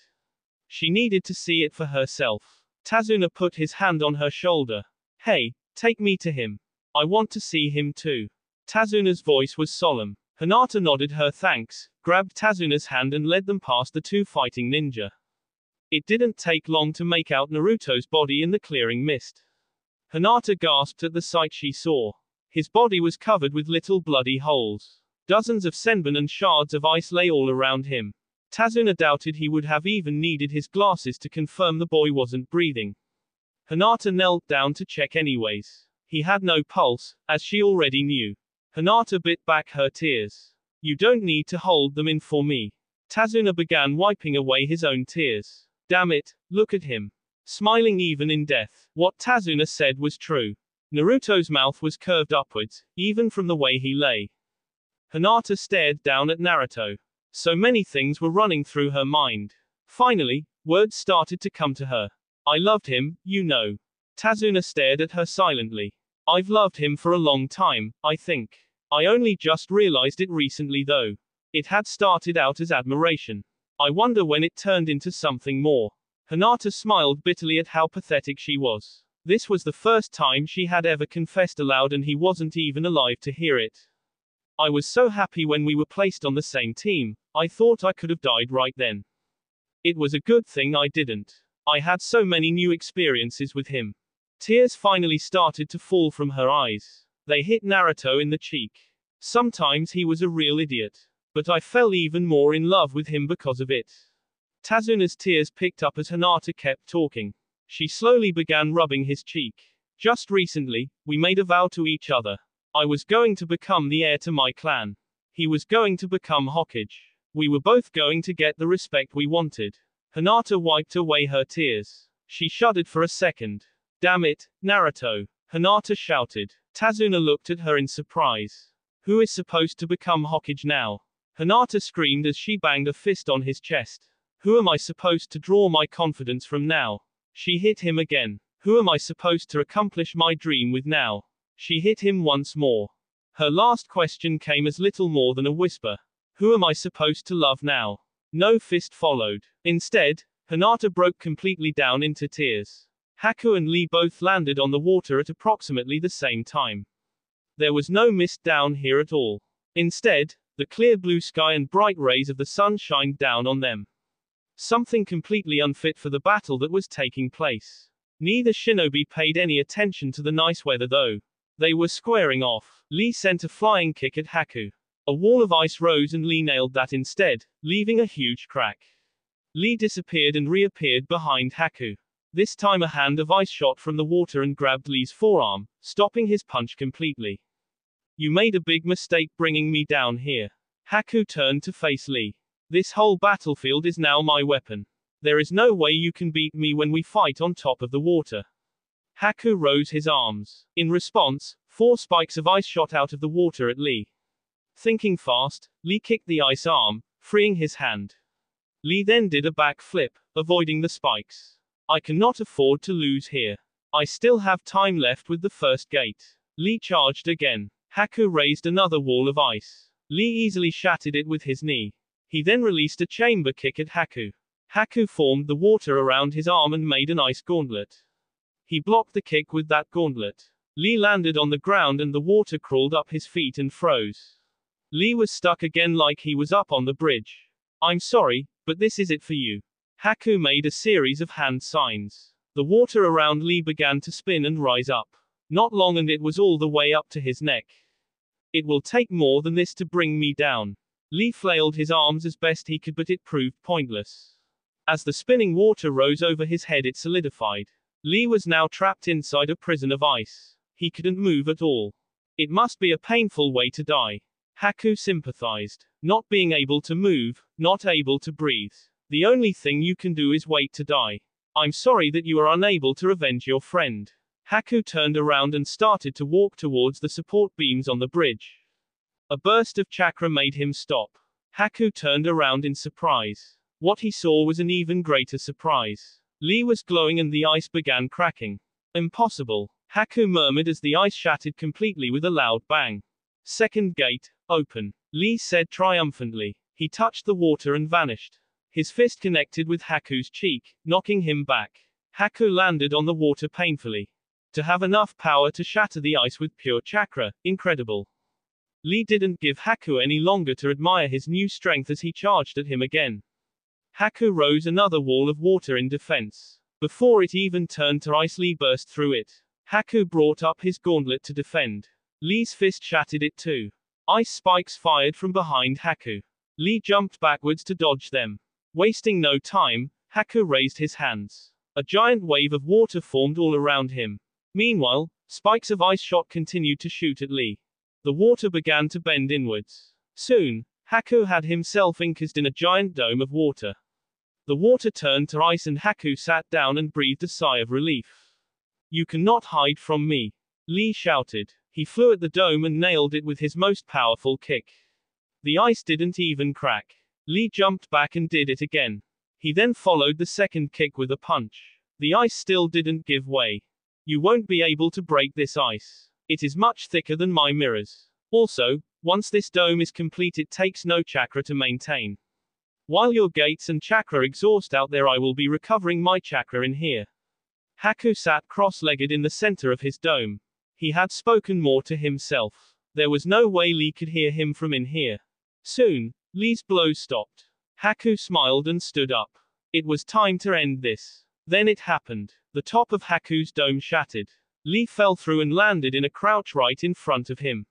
She needed to see it for herself. Tazuna put his hand on her shoulder. Hey, take me to him. I want to see him too. Tazuna's voice was solemn. Hinata nodded her thanks, grabbed Tazuna's hand and led them past the 2 fighting ninja. It didn't take long to make out Naruto's body in the clearing mist. Hinata gasped at the sight she saw. His body was covered with little bloody holes. Dozens of senbon and shards of ice lay all around him. Tazuna doubted he would have even needed his glasses to confirm the boy wasn't breathing. Hinata knelt down to check anyways. He had no pulse, as she already knew. Hinata bit back her tears. You don't need to hold them in for me. Tazuna began wiping away his own tears. Damn it, look at him. Smiling even in death. What Tazuna said was true. Naruto's mouth was curved upwards, even from the way he lay. Hinata stared down at Naruto. So many things were running through her mind. Finally, words started to come to her. I loved him, you know. Tazuna stared at her silently. I've loved him for a long time, I think. I only just realized it recently though. It had started out as admiration. I wonder when it turned into something more. Hinata smiled bitterly at how pathetic she was. This was the first time she had ever confessed aloud and he wasn't even alive to hear it. I was so happy when we were placed on the same team, I thought I could have died right then. It was a good thing I didn't. I had so many new experiences with him. Tears finally started to fall from her eyes. They hit Naruto in the cheek. Sometimes he was a real idiot. But I fell even more in love with him because of it. Tazuna's tears picked up as Hinata kept talking. She slowly began rubbing his cheek. Just recently, we made a vow to each other. I was going to become the heir to my clan. He was going to become Hokage. We were both going to get the respect we wanted. Hinata wiped away her tears. She shuddered for a second. Damn it, Naruto! Hinata shouted. Tazuna looked at her in surprise. Who is supposed to become Hokage now? Hinata screamed as she banged a fist on his chest. Who am I supposed to draw my confidence from now? She hit him again. Who am I supposed to accomplish my dream with now? She hit him once more. Her last question came as little more than a whisper. Who am I supposed to love now? No fist followed. Instead, Hinata broke completely down into tears. Haku and Lee both landed on the water at approximately the same time. There was no mist down here at all. Instead, the clear blue sky and bright rays of the sun shined down on them. Something completely unfit for the battle that was taking place. Neither shinobi paid any attention to the nice weather though. They were squaring off. Lee sent a flying kick at Haku. A wall of ice rose and Lee nailed that instead, leaving a huge crack. Lee disappeared and reappeared behind Haku. This time a hand of ice shot from the water and grabbed Lee's forearm, stopping his punch completely. You made a big mistake bringing me down here. Haku turned to face Lee. This whole battlefield is now my weapon. There is no way you can beat me when we fight on top of the water. Haku rose his arms. In response, 4 spikes of ice shot out of the water at Lee. Thinking fast, Lee kicked the ice arm, freeing his hand. Lee then did a backflip, avoiding the spikes. I cannot afford to lose here. I still have time left with the first gate. Lee charged again. Haku raised another wall of ice. Lee easily shattered it with his knee. He then released a chamber kick at Haku. Haku formed the water around his arm and made an ice gauntlet. He blocked the kick with that gauntlet. Lee landed on the ground and the water crawled up his feet and froze. Lee was stuck again like he was up on the bridge. I'm sorry, but this is it for you. Haku made a series of hand signs. The water around Lee began to spin and rise up. Not long and it was all the way up to his neck. It will take more than this to bring me down. Lee flailed his arms as best he could but it proved pointless. As the spinning water rose over his head it solidified. Lee was now trapped inside a prison of ice. He couldn't move at all. It must be a painful way to die. Haku sympathized. Not being able to move, not able to breathe. The only thing you can do is wait to die. I'm sorry that you are unable to revenge your friend. Haku turned around and started to walk towards the support beams on the bridge. A burst of chakra made him stop. Haku turned around in surprise. What he saw was an even greater surprise. Lee was glowing and the ice began cracking. Impossible. Haku murmured as the ice shattered completely with a loud bang. Second gate, open. Lee said triumphantly. He touched the water and vanished. His fist connected with Haku's cheek, knocking him back. Haku landed on the water painfully. To have enough power to shatter the ice with pure chakra, incredible. Lee didn't give Haku any longer to admire his new strength as he charged at him again. Haku rose another wall of water in defense. Before it even turned to ice, Lee burst through it. Haku brought up his gauntlet to defend. Lee's fist shattered it too. Ice spikes fired from behind Haku. Lee jumped backwards to dodge them. Wasting no time, Haku raised his hands. A giant wave of water formed all around him. Meanwhile, spikes of ice shot continued to shoot at Lee. The water began to bend inwards. Soon, Haku had himself encased in a giant dome of water. The water turned to ice and Haku sat down and breathed a sigh of relief. You cannot hide from me. Lee shouted. He flew at the dome and nailed it with his most powerful kick. The ice didn't even crack. Lee jumped back and did it again. He then followed the second kick with a punch. The ice still didn't give way. You won't be able to break this ice. It is much thicker than my mirrors. Also, once this dome is complete, it takes no chakra to maintain. While your gates and chakra exhaust out there, I will be recovering my chakra in here. Haku sat cross-legged in the center of his dome. He had spoken more to himself. There was no way Lee could hear him from in here. Soon, Lee's blows stopped. Haku smiled and stood up. It was time to end this. Then it happened. The top of Haku's dome shattered. Lee fell through and landed in a crouch right in front of him.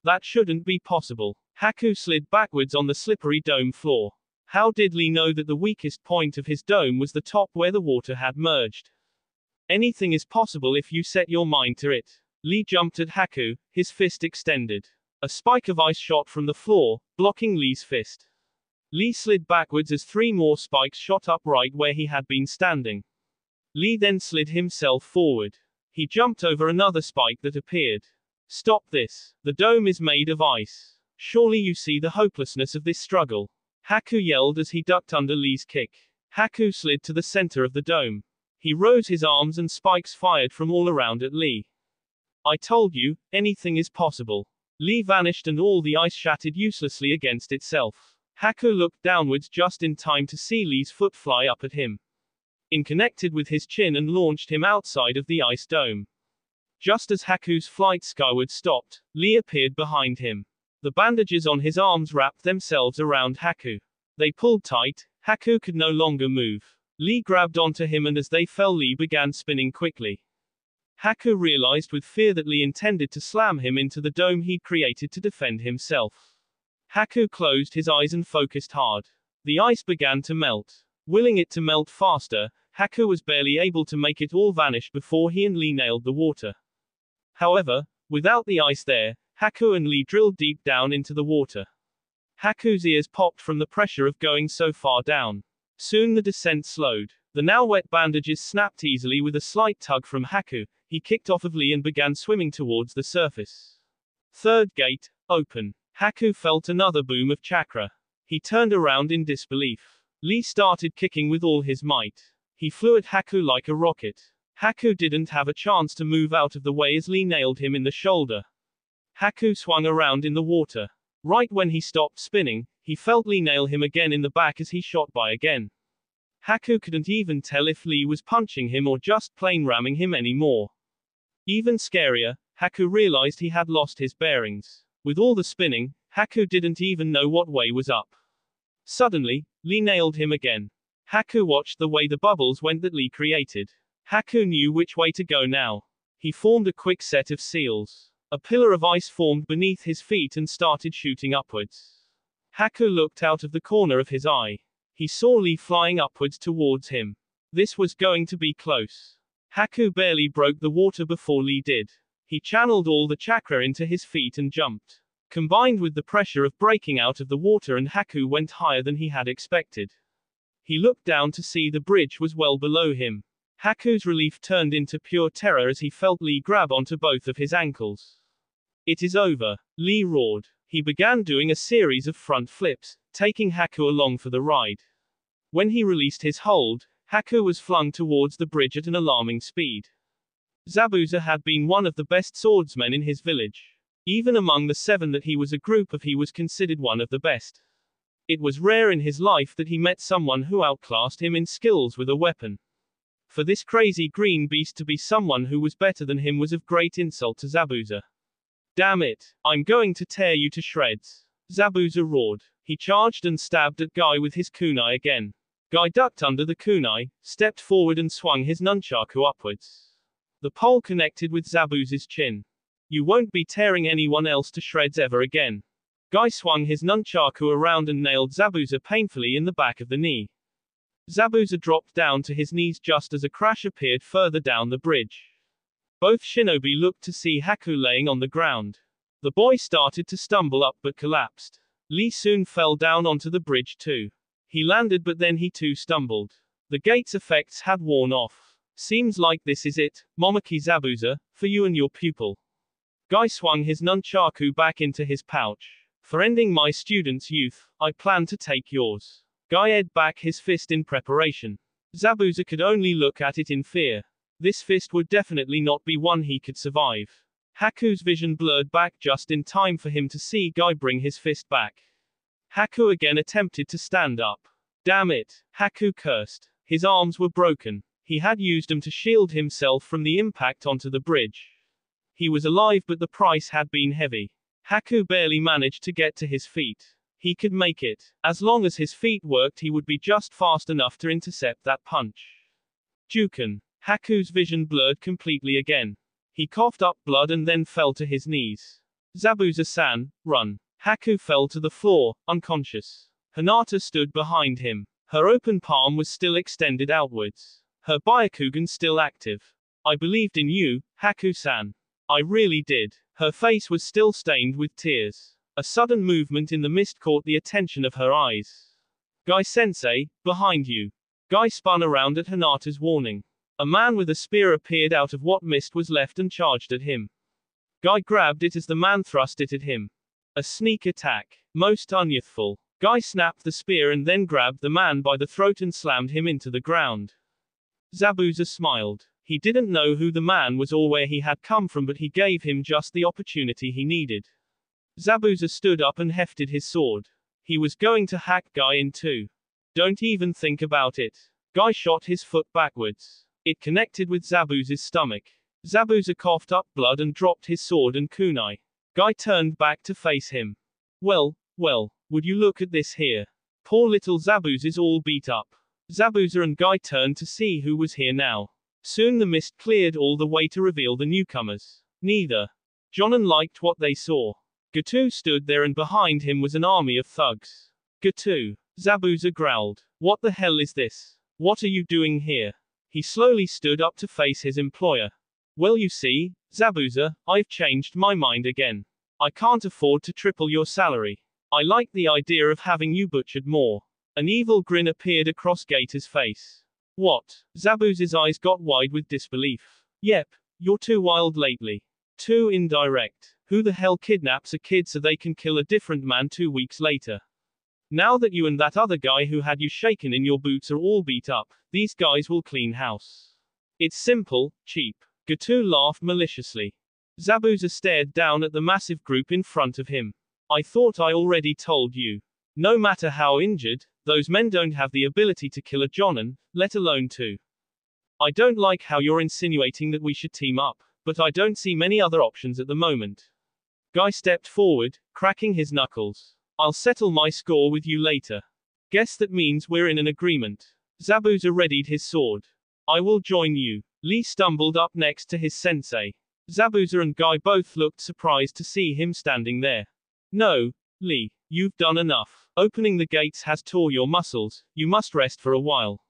That shouldn't be possible. Haku slid backwards on the slippery dome floor. How did Lee know that the weakest point of his dome was the top where the water had merged? Anything is possible if you set your mind to it. Lee jumped at Haku, his fist extended. A spike of ice shot from the floor, blocking Lee's fist. Lee slid backwards as 3 more spikes shot up right where he had been standing. Lee then slid himself forward. He jumped over another spike that appeared. Stop this. The dome is made of ice. Surely you see the hopelessness of this struggle. Haku yelled as he ducked under Lee's kick. Haku slid to the center of the dome. He rose his arms and spikes fired from all around at Lee. I told you, anything is possible. Lee vanished and all the ice shattered uselessly against itself. Haku looked downwards just in time to see Lee's foot fly up at him. It connected with his chin and launched him outside of the ice dome. Just as Haku's flight skyward stopped, Lee appeared behind him. The bandages on his arms wrapped themselves around Haku. They pulled tight. Haku could no longer move. Lee grabbed onto him and as they fell, Lee began spinning quickly. Haku realized with fear that Lee intended to slam him into the dome he'd created to defend himself. Haku closed his eyes and focused hard. The ice began to melt. Willing it to melt faster, Haku was barely able to make it all vanish before he and Lee nailed the water. However, without the ice there, Haku and Lee drilled deep down into the water. Haku's ears popped from the pressure of going so far down. Soon the descent slowed. The now wet bandages snapped easily with a slight tug from Haku. He kicked off of Lee and began swimming towards the surface. Third gate, open. Haku felt another boom of chakra. He turned around in disbelief. Lee started kicking with all his might. He flew at Haku like a rocket. Haku didn't have a chance to move out of the way as Lee nailed him in the shoulder. Haku swung around in the water. Right when he stopped spinning, he felt Lee nail him again in the back as he shot by again. Haku couldn't even tell if Lee was punching him or just plain ramming him anymore. Even scarier, Haku realized he had lost his bearings. With all the spinning, Haku didn't even know what way was up. Suddenly, Lee nailed him again. Haku watched the way the bubbles went that Lee created. Haku knew which way to go now. He formed a quick set of seals. A pillar of ice formed beneath his feet and started shooting upwards. Haku looked out of the corner of his eye. He saw Lee flying upwards towards him. This was going to be close. Haku barely broke the water before Lee did. He channeled all the chakra into his feet and jumped. Combined with the pressure of breaking out of the water, and Haku went higher than he had expected. He looked down to see the bridge was well below him. Haku's relief turned into pure terror as he felt Lee grab onto both of his ankles. It is over, Lee roared. He began doing a series of front flips, taking Haku along for the ride. When he released his hold, Haku was flung towards the bridge at an alarming speed. Zabuza had been one of the best swordsmen in his village. Even among the 7 that he was a group of, he was considered one of the best. It was rare in his life that he met someone who outclassed him in skills with a weapon. For this crazy green beast to be someone who was better than him was of great insult to Zabuza. Damn it, I'm going to tear you to shreds. Zabuza roared. He charged and stabbed at Guy with his kunai again. Guy ducked under the kunai, stepped forward and swung his nunchaku upwards. The pole connected with Zabuza's chin. You won't be tearing anyone else to shreds ever again. Guy swung his nunchaku around and nailed Zabuza painfully in the back of the knee. Zabuza dropped down to his knees just as a crash appeared further down the bridge. Both shinobi looked to see Haku laying on the ground. The boy started to stumble up but collapsed. Lee soon fell down onto the bridge too. He landed but then he too stumbled. The gate's effects had worn off. Seems like this is it, Momoki Zabuza, for you and your pupil. Guy swung his nunchaku back into his pouch. For ending my student's youth, I plan to take yours. Guy edged back his fist in preparation. Zabuza could only look at it in fear. This fist would definitely not be one he could survive. Haku's vision blurred back just in time for him to see Guy bring his fist back. Haku again attempted to stand up. Damn it, Haku cursed. His arms were broken. He had used them to shield himself from the impact onto the bridge. He was alive, but the price had been heavy. Haku barely managed to get to his feet. He could make it. As long as his feet worked, he would be just fast enough to intercept that punch. Juken. Haku's vision blurred completely again. He coughed up blood and then fell to his knees. Zabuza-san, run. Haku fell to the floor, unconscious. Hinata stood behind him. Her open palm was still extended outwards. Her Byakugan still active. I believed in you, Haku-san. I really did. Her face was still stained with tears. A sudden movement in the mist caught the attention of her eyes. Guy-sensei, behind you. Guy spun around at Hinata's warning. A man with a spear appeared out of what mist was left and charged at him. Guy grabbed it as the man thrust it at him. A sneak attack. Most unyouthful. Guy snapped the spear and then grabbed the man by the throat and slammed him into the ground. Zabuza smiled. He didn't know who the man was or where he had come from, but he gave him just the opportunity he needed. Zabuza stood up and hefted his sword. He was going to hack Guy in two. Don't even think about it. Guy shot his foot backwards. It connected with Zabuza's stomach. Zabuza coughed up blood and dropped his sword and kunai. Guy turned back to face him. Well, would you look at this here? Poor little Zabuza's all beat up. Zabuza and Guy turned to see who was here now. Soon the mist cleared all the way to reveal the newcomers. Neither Jonan liked what they saw. Gatu stood there and behind him was an army of thugs. Gatu. Zabuza growled. What the hell is this? What are you doing here? He slowly stood up to face his employer. Well, you see, Zabuza, I've changed my mind again. I can't afford to triple your salary. I like the idea of having you butchered more. An evil grin appeared across Gator's face. What? Zabuza's eyes got wide with disbelief. Yep, you're too wild lately. Too indirect. Who the hell kidnaps a kid so they can kill a different man 2 weeks later? Now that you and that other guy who had you shaken in your boots are all beat up, these guys will clean house. It's simple, cheap. Gatu laughed maliciously. Zabuza stared down at the massive group in front of him. I thought I already told you. No matter how injured, those men don't have the ability to kill a Jonan, let alone two. I don't like how you're insinuating that we should team up, but I don't see many other options at the moment. Guy stepped forward, cracking his knuckles. I'll settle my score with you later. Guess that means we're in an agreement. Zabuza readied his sword. I will join you. Lee stumbled up next to his sensei. Zabuza and Guy both looked surprised to see him standing there. No, Lee, you've done enough. Opening the gates has tore your muscles, you must rest for a while.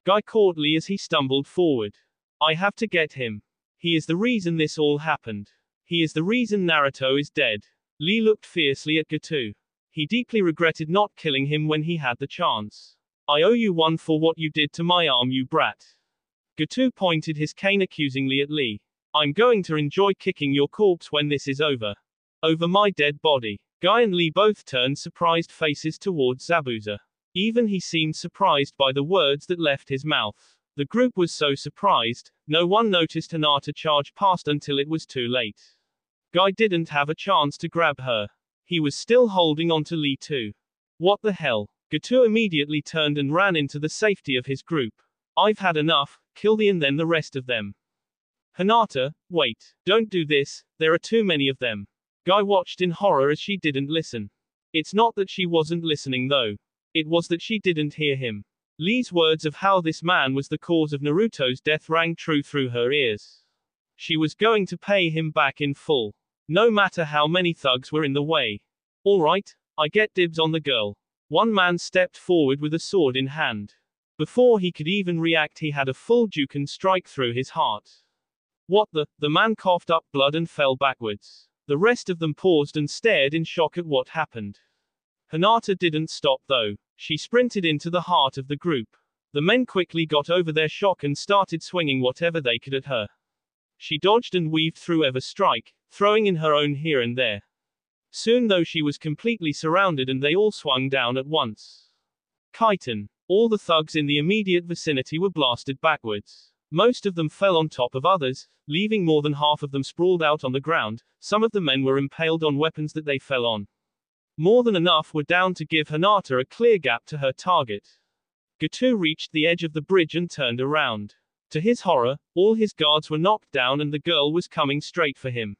Guy caught Lee as he stumbled forward. I have to get him. He is the reason this all happened. He is the reason Naruto is dead. Lee looked fiercely at Gatu. He deeply regretted not killing him when he had the chance. I owe you one for what you did to my arm, you brat. Gatu pointed his cane accusingly at Lee. I'm going to enjoy kicking your corpse when this is over. Over my dead body. Guy and Lee both turned surprised faces towards Zabuza. Even he seemed surprised by the words that left his mouth. The group was so surprised, no one noticed Hinata charge past until it was too late. Guy didn't have a chance to grab her. He was still holding on to Lee too. What the hell? Gatu immediately turned and ran into the safety of his group. I've had enough, kill the and then the rest of them. Hinata, wait, don't do this, there are too many of them. Guy watched in horror as she didn't listen. It's not that she wasn't listening though. It was that she didn't hear him. Lee's words of how this man was the cause of Naruto's death rang true through her ears. She was going to pay him back in full. No matter how many thugs were in the way. Alright, I get dibs on the girl. One man stepped forward with a sword in hand. Before he could even react, he had a full Juken strike through his heart. What the man coughed up blood and fell backwards. The rest of them paused and stared in shock at what happened. Hinata didn't stop though. She sprinted into the heart of the group. The men quickly got over their shock and started swinging whatever they could at her. She dodged and weaved through every strike, throwing in her own here and there. Soon though she was completely surrounded and they all swung down at once. Kaiten. All the thugs in the immediate vicinity were blasted backwards. Most of them fell on top of others, leaving more than half of them sprawled out on the ground. Some of the men were impaled on weapons that they fell on. More than enough were down to give Hinata a clear gap to her target. Gato reached the edge of the bridge and turned around. To his horror, all his guards were knocked down and the girl was coming straight for him.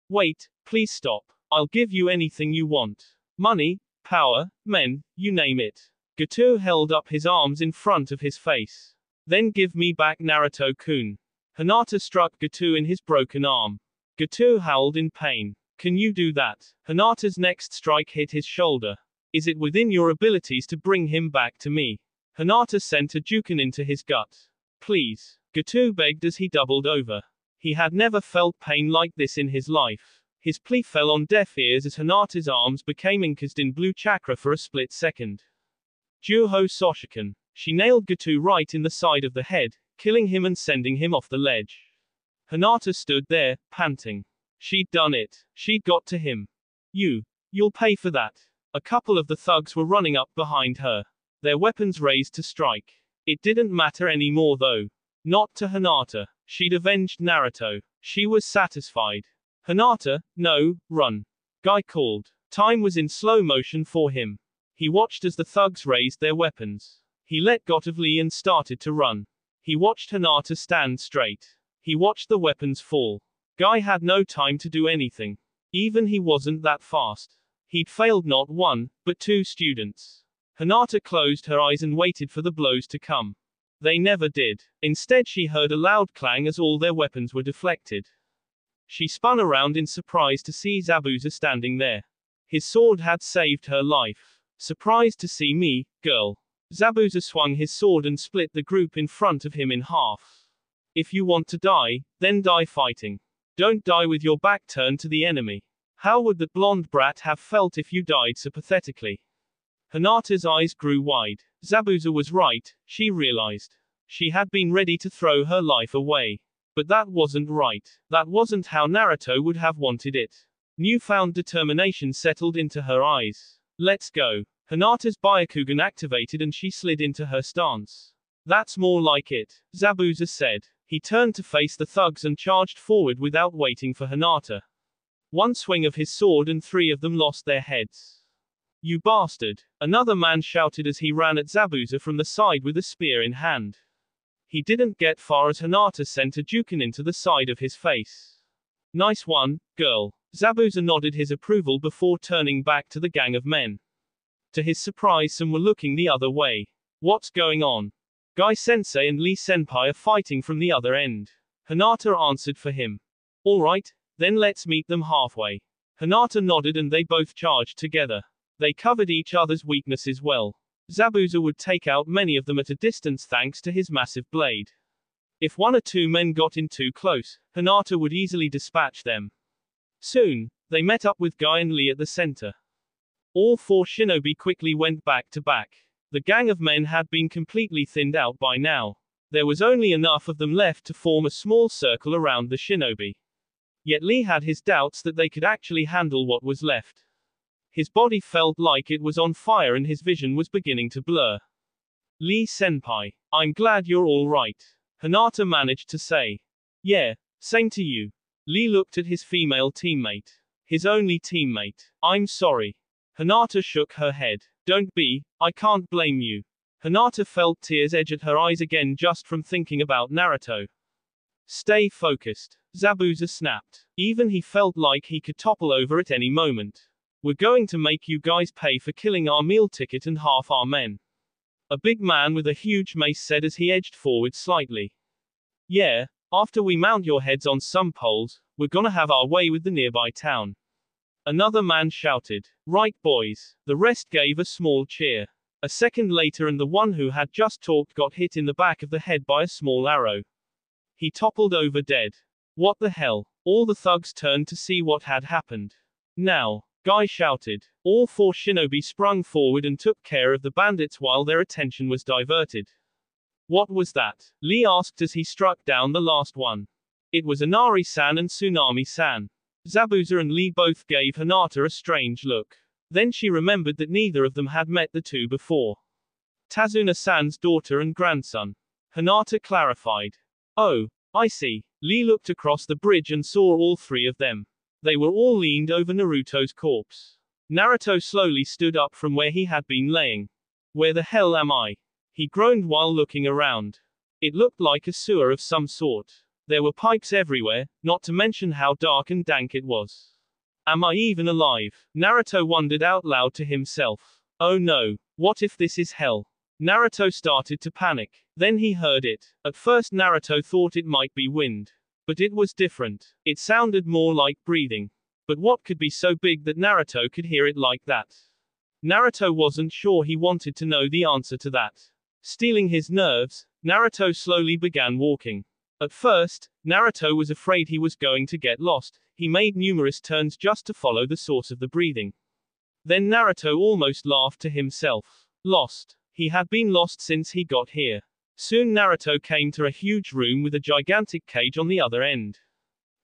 Wait, please stop. I'll give you anything you want. Money, power, men, you name it. Gato held up his arms in front of his face. Then give me back Naruto-kun. Hinata struck Gato in his broken arm. Gato howled in pain. Can you do that? Hinata's next strike hit his shoulder. Is it within your abilities to bring him back to me? Hinata sent a juken into his gut. Please. Gato begged as he doubled over. He had never felt pain like this in his life. His plea fell on deaf ears as Hinata's arms became encased in blue chakra for a split second. Juho Soshikan. She nailed Gato right in the side of the head, killing him and sending him off the ledge. Hinata stood there, panting. She'd done it. She'd got to him. You'll pay for that. A couple of the thugs were running up behind her. Their weapons raised to strike. It didn't matter anymore though. Not to Hinata. She'd avenged Naruto. She was satisfied. Hinata, no, run. Guy called. Time was in slow motion for him. He watched as the thugs raised their weapons. He let go of Lee and started to run. He watched Hinata stand straight. He watched the weapons fall. Guy had no time to do anything. Even he wasn't that fast. He'd failed not one, but two students. Hinata closed her eyes and waited for the blows to come. They never did. Instead she heard a loud clang as all their weapons were deflected. She spun around in surprise to see Zabuza standing there. His sword had saved her life. Surprised to see me, girl. Zabuza swung his sword and split the group in front of him in half. If you want to die, then die fighting. Don't die with your back turned to the enemy. How would that blonde brat have felt if you died so pathetically? Hinata's eyes grew wide. Zabuza was right, she realized. She had been ready to throw her life away. But that wasn't right. That wasn't how Naruto would have wanted it. Newfound determination settled into her eyes. Let's go. Hinata's Byakugan activated and she slid into her stance. That's more like it, Zabuza said. He turned to face the thugs and charged forward without waiting for Hinata. One swing of his sword and three of them lost their heads. You bastard! Another man shouted as he ran at Zabuza from the side with a spear in hand. He didn't get far as Hinata sent a juken into the side of his face. Nice one, girl. Zabuza nodded his approval before turning back to the gang of men. To his surprise, some were looking the other way. What's going on? Guy-sensei and Lee-senpai are fighting from the other end. Hinata answered for him. Alright, then let's meet them halfway. Hinata nodded and they both charged together. They covered each other's weaknesses well. Zabuza would take out many of them at a distance thanks to his massive blade. If one or two men got in too close, Hinata would easily dispatch them. Soon, they met up with Guy and Lee at the center. All four shinobi quickly went back to back. The gang of men had been completely thinned out by now. There was only enough of them left to form a small circle around the shinobi. Yet Lee had his doubts that they could actually handle what was left. His body felt like it was on fire and his vision was beginning to blur. Lee-senpai, I'm glad you're all right. Hinata managed to say. Yeah, same to you. Lee looked at his female teammate. His only teammate. I'm sorry. Hinata shook her head. Don't be, I can't blame you. Hinata felt tears edge at her eyes again just from thinking about Naruto. Stay focused. Zabuza snapped. Even he felt like he could topple over at any moment. We're going to make you guys pay for killing our meal ticket and half our men. A big man with a huge mace said as he edged forward slightly. Yeah, after we mount your heads on some poles, we're gonna have our way with the nearby town. Another man shouted. Right boys. The rest gave a small cheer. A second later and the one who had just talked got hit in the back of the head by a small arrow. He toppled over dead. What the hell? All the thugs turned to see what had happened. Now, Guy shouted. All four shinobi sprung forward and took care of the bandits while their attention was diverted. What was that? Lee asked as he struck down the last one. It was Inari-san and Tsunami-san. Zabuza and Lee both gave Hinata a strange look. Then she remembered that neither of them had met the two before. Tazuna-san's daughter and grandson. Hinata clarified. Oh, I see. Lee looked across the bridge and saw all three of them. They were all leaned over Naruto's corpse. Naruto slowly stood up from where he had been laying. Where the hell am I? He groaned while looking around. It looked like a sewer of some sort. There were pipes everywhere, not to mention how dark and dank it was. Am I even alive? Naruto wondered out loud to himself. Oh no, what if this is hell? Naruto started to panic. Then he heard it. At first Naruto thought it might be wind. But it was different. It sounded more like breathing. But what could be so big that Naruto could hear it like that? Naruto wasn't sure. He wanted to know the answer to that. Steeling his nerves, Naruto slowly began walking. At first, Naruto was afraid he was going to get lost. He made numerous turns just to follow the source of the breathing. Then Naruto almost laughed to himself. Lost. He had been lost since he got here. Soon Naruto came to a huge room with a gigantic cage on the other end.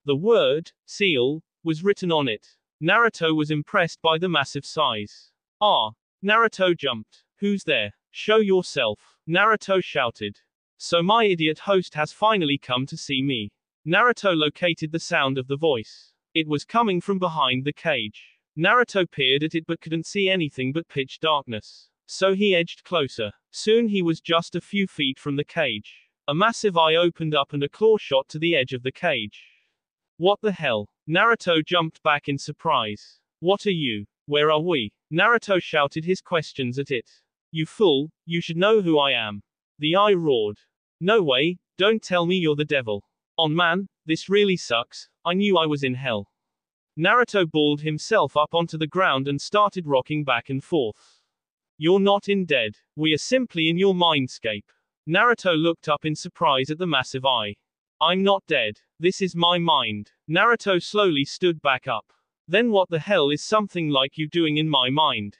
The word, seal, was written on it. Naruto was impressed by the massive size. Ah! Naruto jumped. Who's there? Show yourself. Naruto shouted. So my idiot host has finally come to see me. Naruto located the sound of the voice. It was coming from behind the cage. Naruto peered at it but couldn't see anything but pitch darkness. So he edged closer. Soon he was just a few feet from the cage. A massive eye opened up and a claw shot to the edge of the cage. What the hell? Naruto jumped back in surprise. What are you? Where are we? Naruto shouted his questions at it. You fool, you should know who I am. The eye roared. No way, don't tell me you're the devil. On man, this really sucks, I knew I was in hell. Naruto balled himself up onto the ground and started rocking back and forth. You're not in dead. We are simply in your mindscape. Naruto looked up in surprise at the massive eye. I'm not dead. This is my mind. Naruto slowly stood back up. Then what the hell is something like you doing in my mind?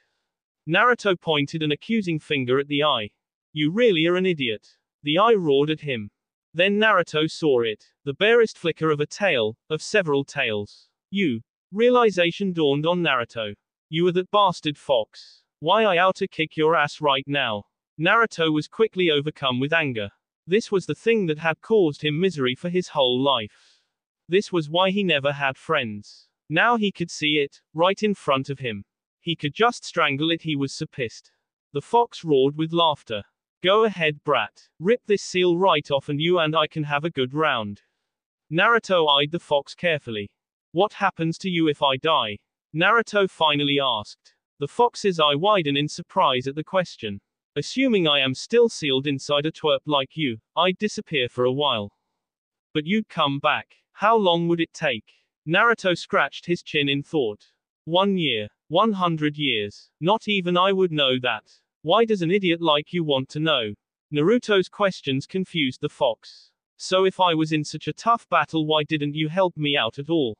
Naruto pointed an accusing finger at the eye. You really are an idiot. The eye roared at him. Then Naruto saw it. The barest flicker of a tail, of several tails. You. Realization dawned on Naruto. You are that bastard fox. Why I oughta kick your ass right now. Naruto was quickly overcome with anger. This was the thing that had caused him misery for his whole life. This was why he never had friends. Now he could see it, right in front of him. He could just strangle it. He was so pissed. The fox roared with laughter. Go ahead, brat. Rip this seal right off and you and I can have a good round. Naruto eyed the fox carefully. What happens to you if I die? Naruto finally asked. The fox's eye widened in surprise at the question. Assuming I am still sealed inside a twerp like you, I'd disappear for a while. But you'd come back. How long would it take? Naruto scratched his chin in thought. 1 year. 100 years. Not even I would know that. Why does an idiot like you want to know? Naruto's questions confused the fox. So if I was in such a tough battle, why didn't you help me out at all?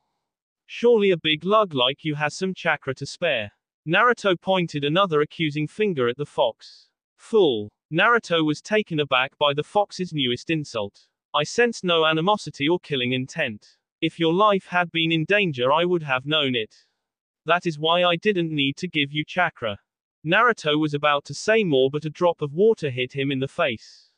Surely a big lug like you has some chakra to spare. Naruto pointed another accusing finger at the fox. Fool. Naruto was taken aback by the fox's newest insult. I sensed no animosity or killing intent. If your life had been in danger, I would have known it. That is why I didn't need to give you chakra. Naruto was about to say more, but a drop of water hit him in the face.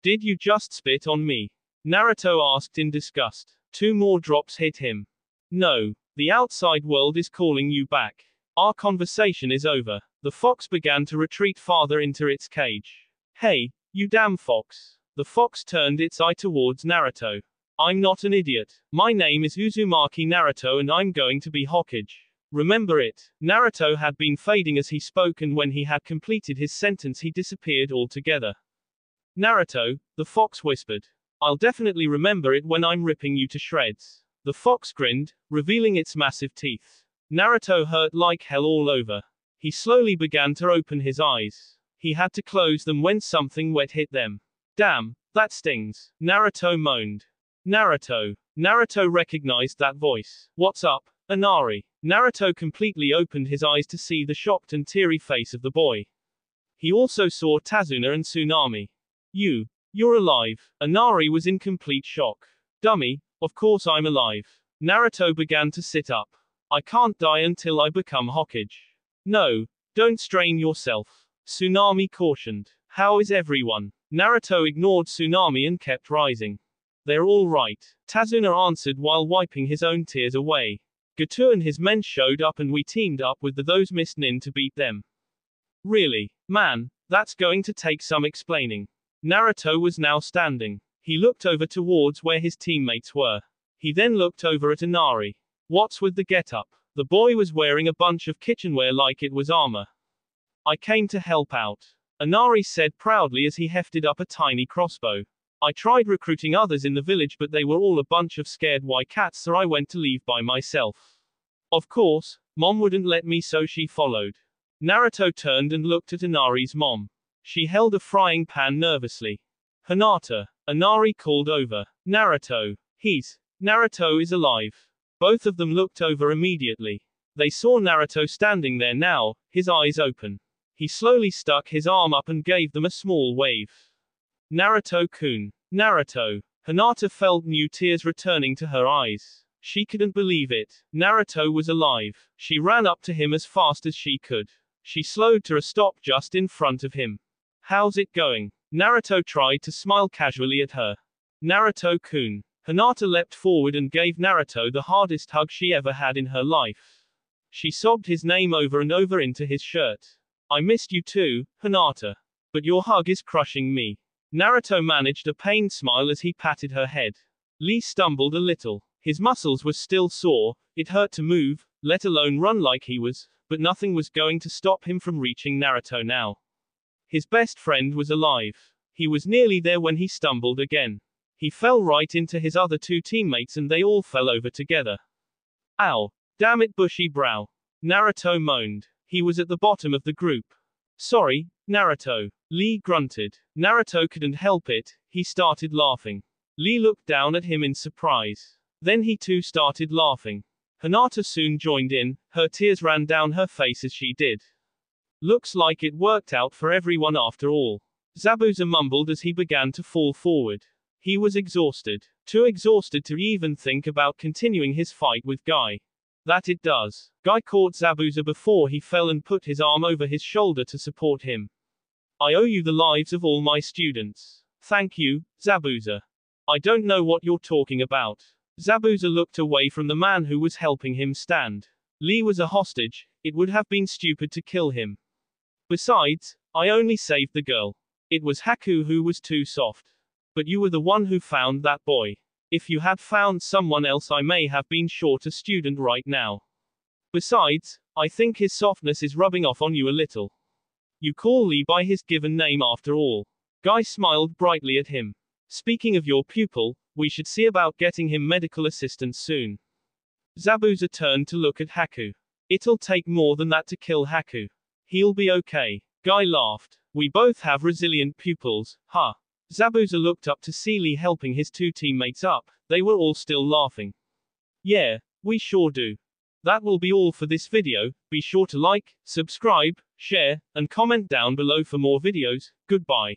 Did you just spit on me? Naruto asked in disgust. 2 more drops hit him. No. The outside world is calling you back. Our conversation is over. The fox began to retreat farther into its cage. Hey, you damn fox. The fox turned its eye towards Naruto. I'm not an idiot. My name is Uzumaki Naruto and I'm going to be Hokage. Remember it. Naruto had been fading as he spoke, and when he had completed his sentence he disappeared altogether. Naruto, the fox whispered. I'll definitely remember it when I'm ripping you to shreds. The fox grinned, revealing its massive teeth. Naruto hurt like hell all over. He slowly began to open his eyes. He had to close them when something wet hit them. Damn, that stings. Naruto moaned. Naruto. Naruto recognized that voice. What's up, Inari? Naruto completely opened his eyes to see the shocked and teary face of the boy. He also saw Tazuna and Tsunami. You're alive. Inari was in complete shock. Dummy, of course I'm alive. Naruto began to sit up. I can't die until I become Hokage. No, don't strain yourself. Tsunami cautioned. How is everyone? Naruto ignored Tsunami and kept rising. They're all right, Tazuna answered while wiping his own tears away. Gato and his men showed up and we teamed up with those missed nin to beat them. Really? Man, that's going to take some explaining. Naruto was now standing. He looked over towards where his teammates were. He then looked over at Inari. What's with the getup? The boy was wearing a bunch of kitchenware like it was armor. I came to help out, Inari said proudly as he hefted up a tiny crossbow. I tried recruiting others in the village but they were all a bunch of scared white cats, so I went to leave by myself. Of course, Mom wouldn't let me, so she followed. Naruto turned and looked at Inari's mom. She held a frying pan nervously. Hinata, Inari called over. Naruto is alive. Both of them looked over immediately. They saw Naruto standing there now, his eyes open. He slowly stuck his arm up and gave them a small wave. Naruto-kun. Naruto. Hinata felt new tears returning to her eyes. She couldn't believe it. Naruto was alive. She ran up to him as fast as she could. She slowed to a stop just in front of him. How's it going? Naruto tried to smile casually at her. Naruto-kun. Hinata leapt forward and gave Naruto the hardest hug she ever had in her life. She sobbed his name over and over into his shirt. I missed you too, Hinata. But your hug is crushing me. Naruto managed a pained smile as he patted her head. Lee stumbled a little. His muscles were still sore, it hurt to move, let alone run like he was, but nothing was going to stop him from reaching Naruto now. His best friend was alive. He was nearly there when he stumbled again. He fell right into his other two teammates and they all fell over together. Ow! Damn it, bushy brow. Naruto moaned. He was at the bottom of the group. Sorry, Naruto. Lee grunted. Naruto couldn't help it, he started laughing. Lee looked down at him in surprise. Then he too started laughing. Hinata soon joined in, her tears ran down her face as she did. Looks like it worked out for everyone after all. Zabuza mumbled as he began to fall forward. He was exhausted. Too exhausted to even think about continuing his fight with Guy. That it does. Guy caught Zabuza before he fell and put his arm over his shoulder to support him. I owe you the lives of all my students. Thank you, Zabuza. I don't know what you're talking about. Zabuza looked away from the man who was helping him stand. Lee was a hostage, it would have been stupid to kill him. Besides, I only saved the girl. It was Haku who was too soft. But you were the one who found that boy. If you had found someone else, I may have been short a student right now. Besides, I think his softness is rubbing off on you a little. You call Lee by his given name after all. Guy smiled brightly at him. Speaking of your pupil, we should see about getting him medical assistance soon. Zabuza turned to look at Haku. It'll take more than that to kill Haku. He'll be okay. Guy laughed. We both have resilient pupils, huh? Zabuza looked up to see Lee helping his two teammates up. They were all still laughing. Yeah, we sure do. That will be all for this video. Be sure to like, subscribe, share, and comment down below for more videos. Goodbye.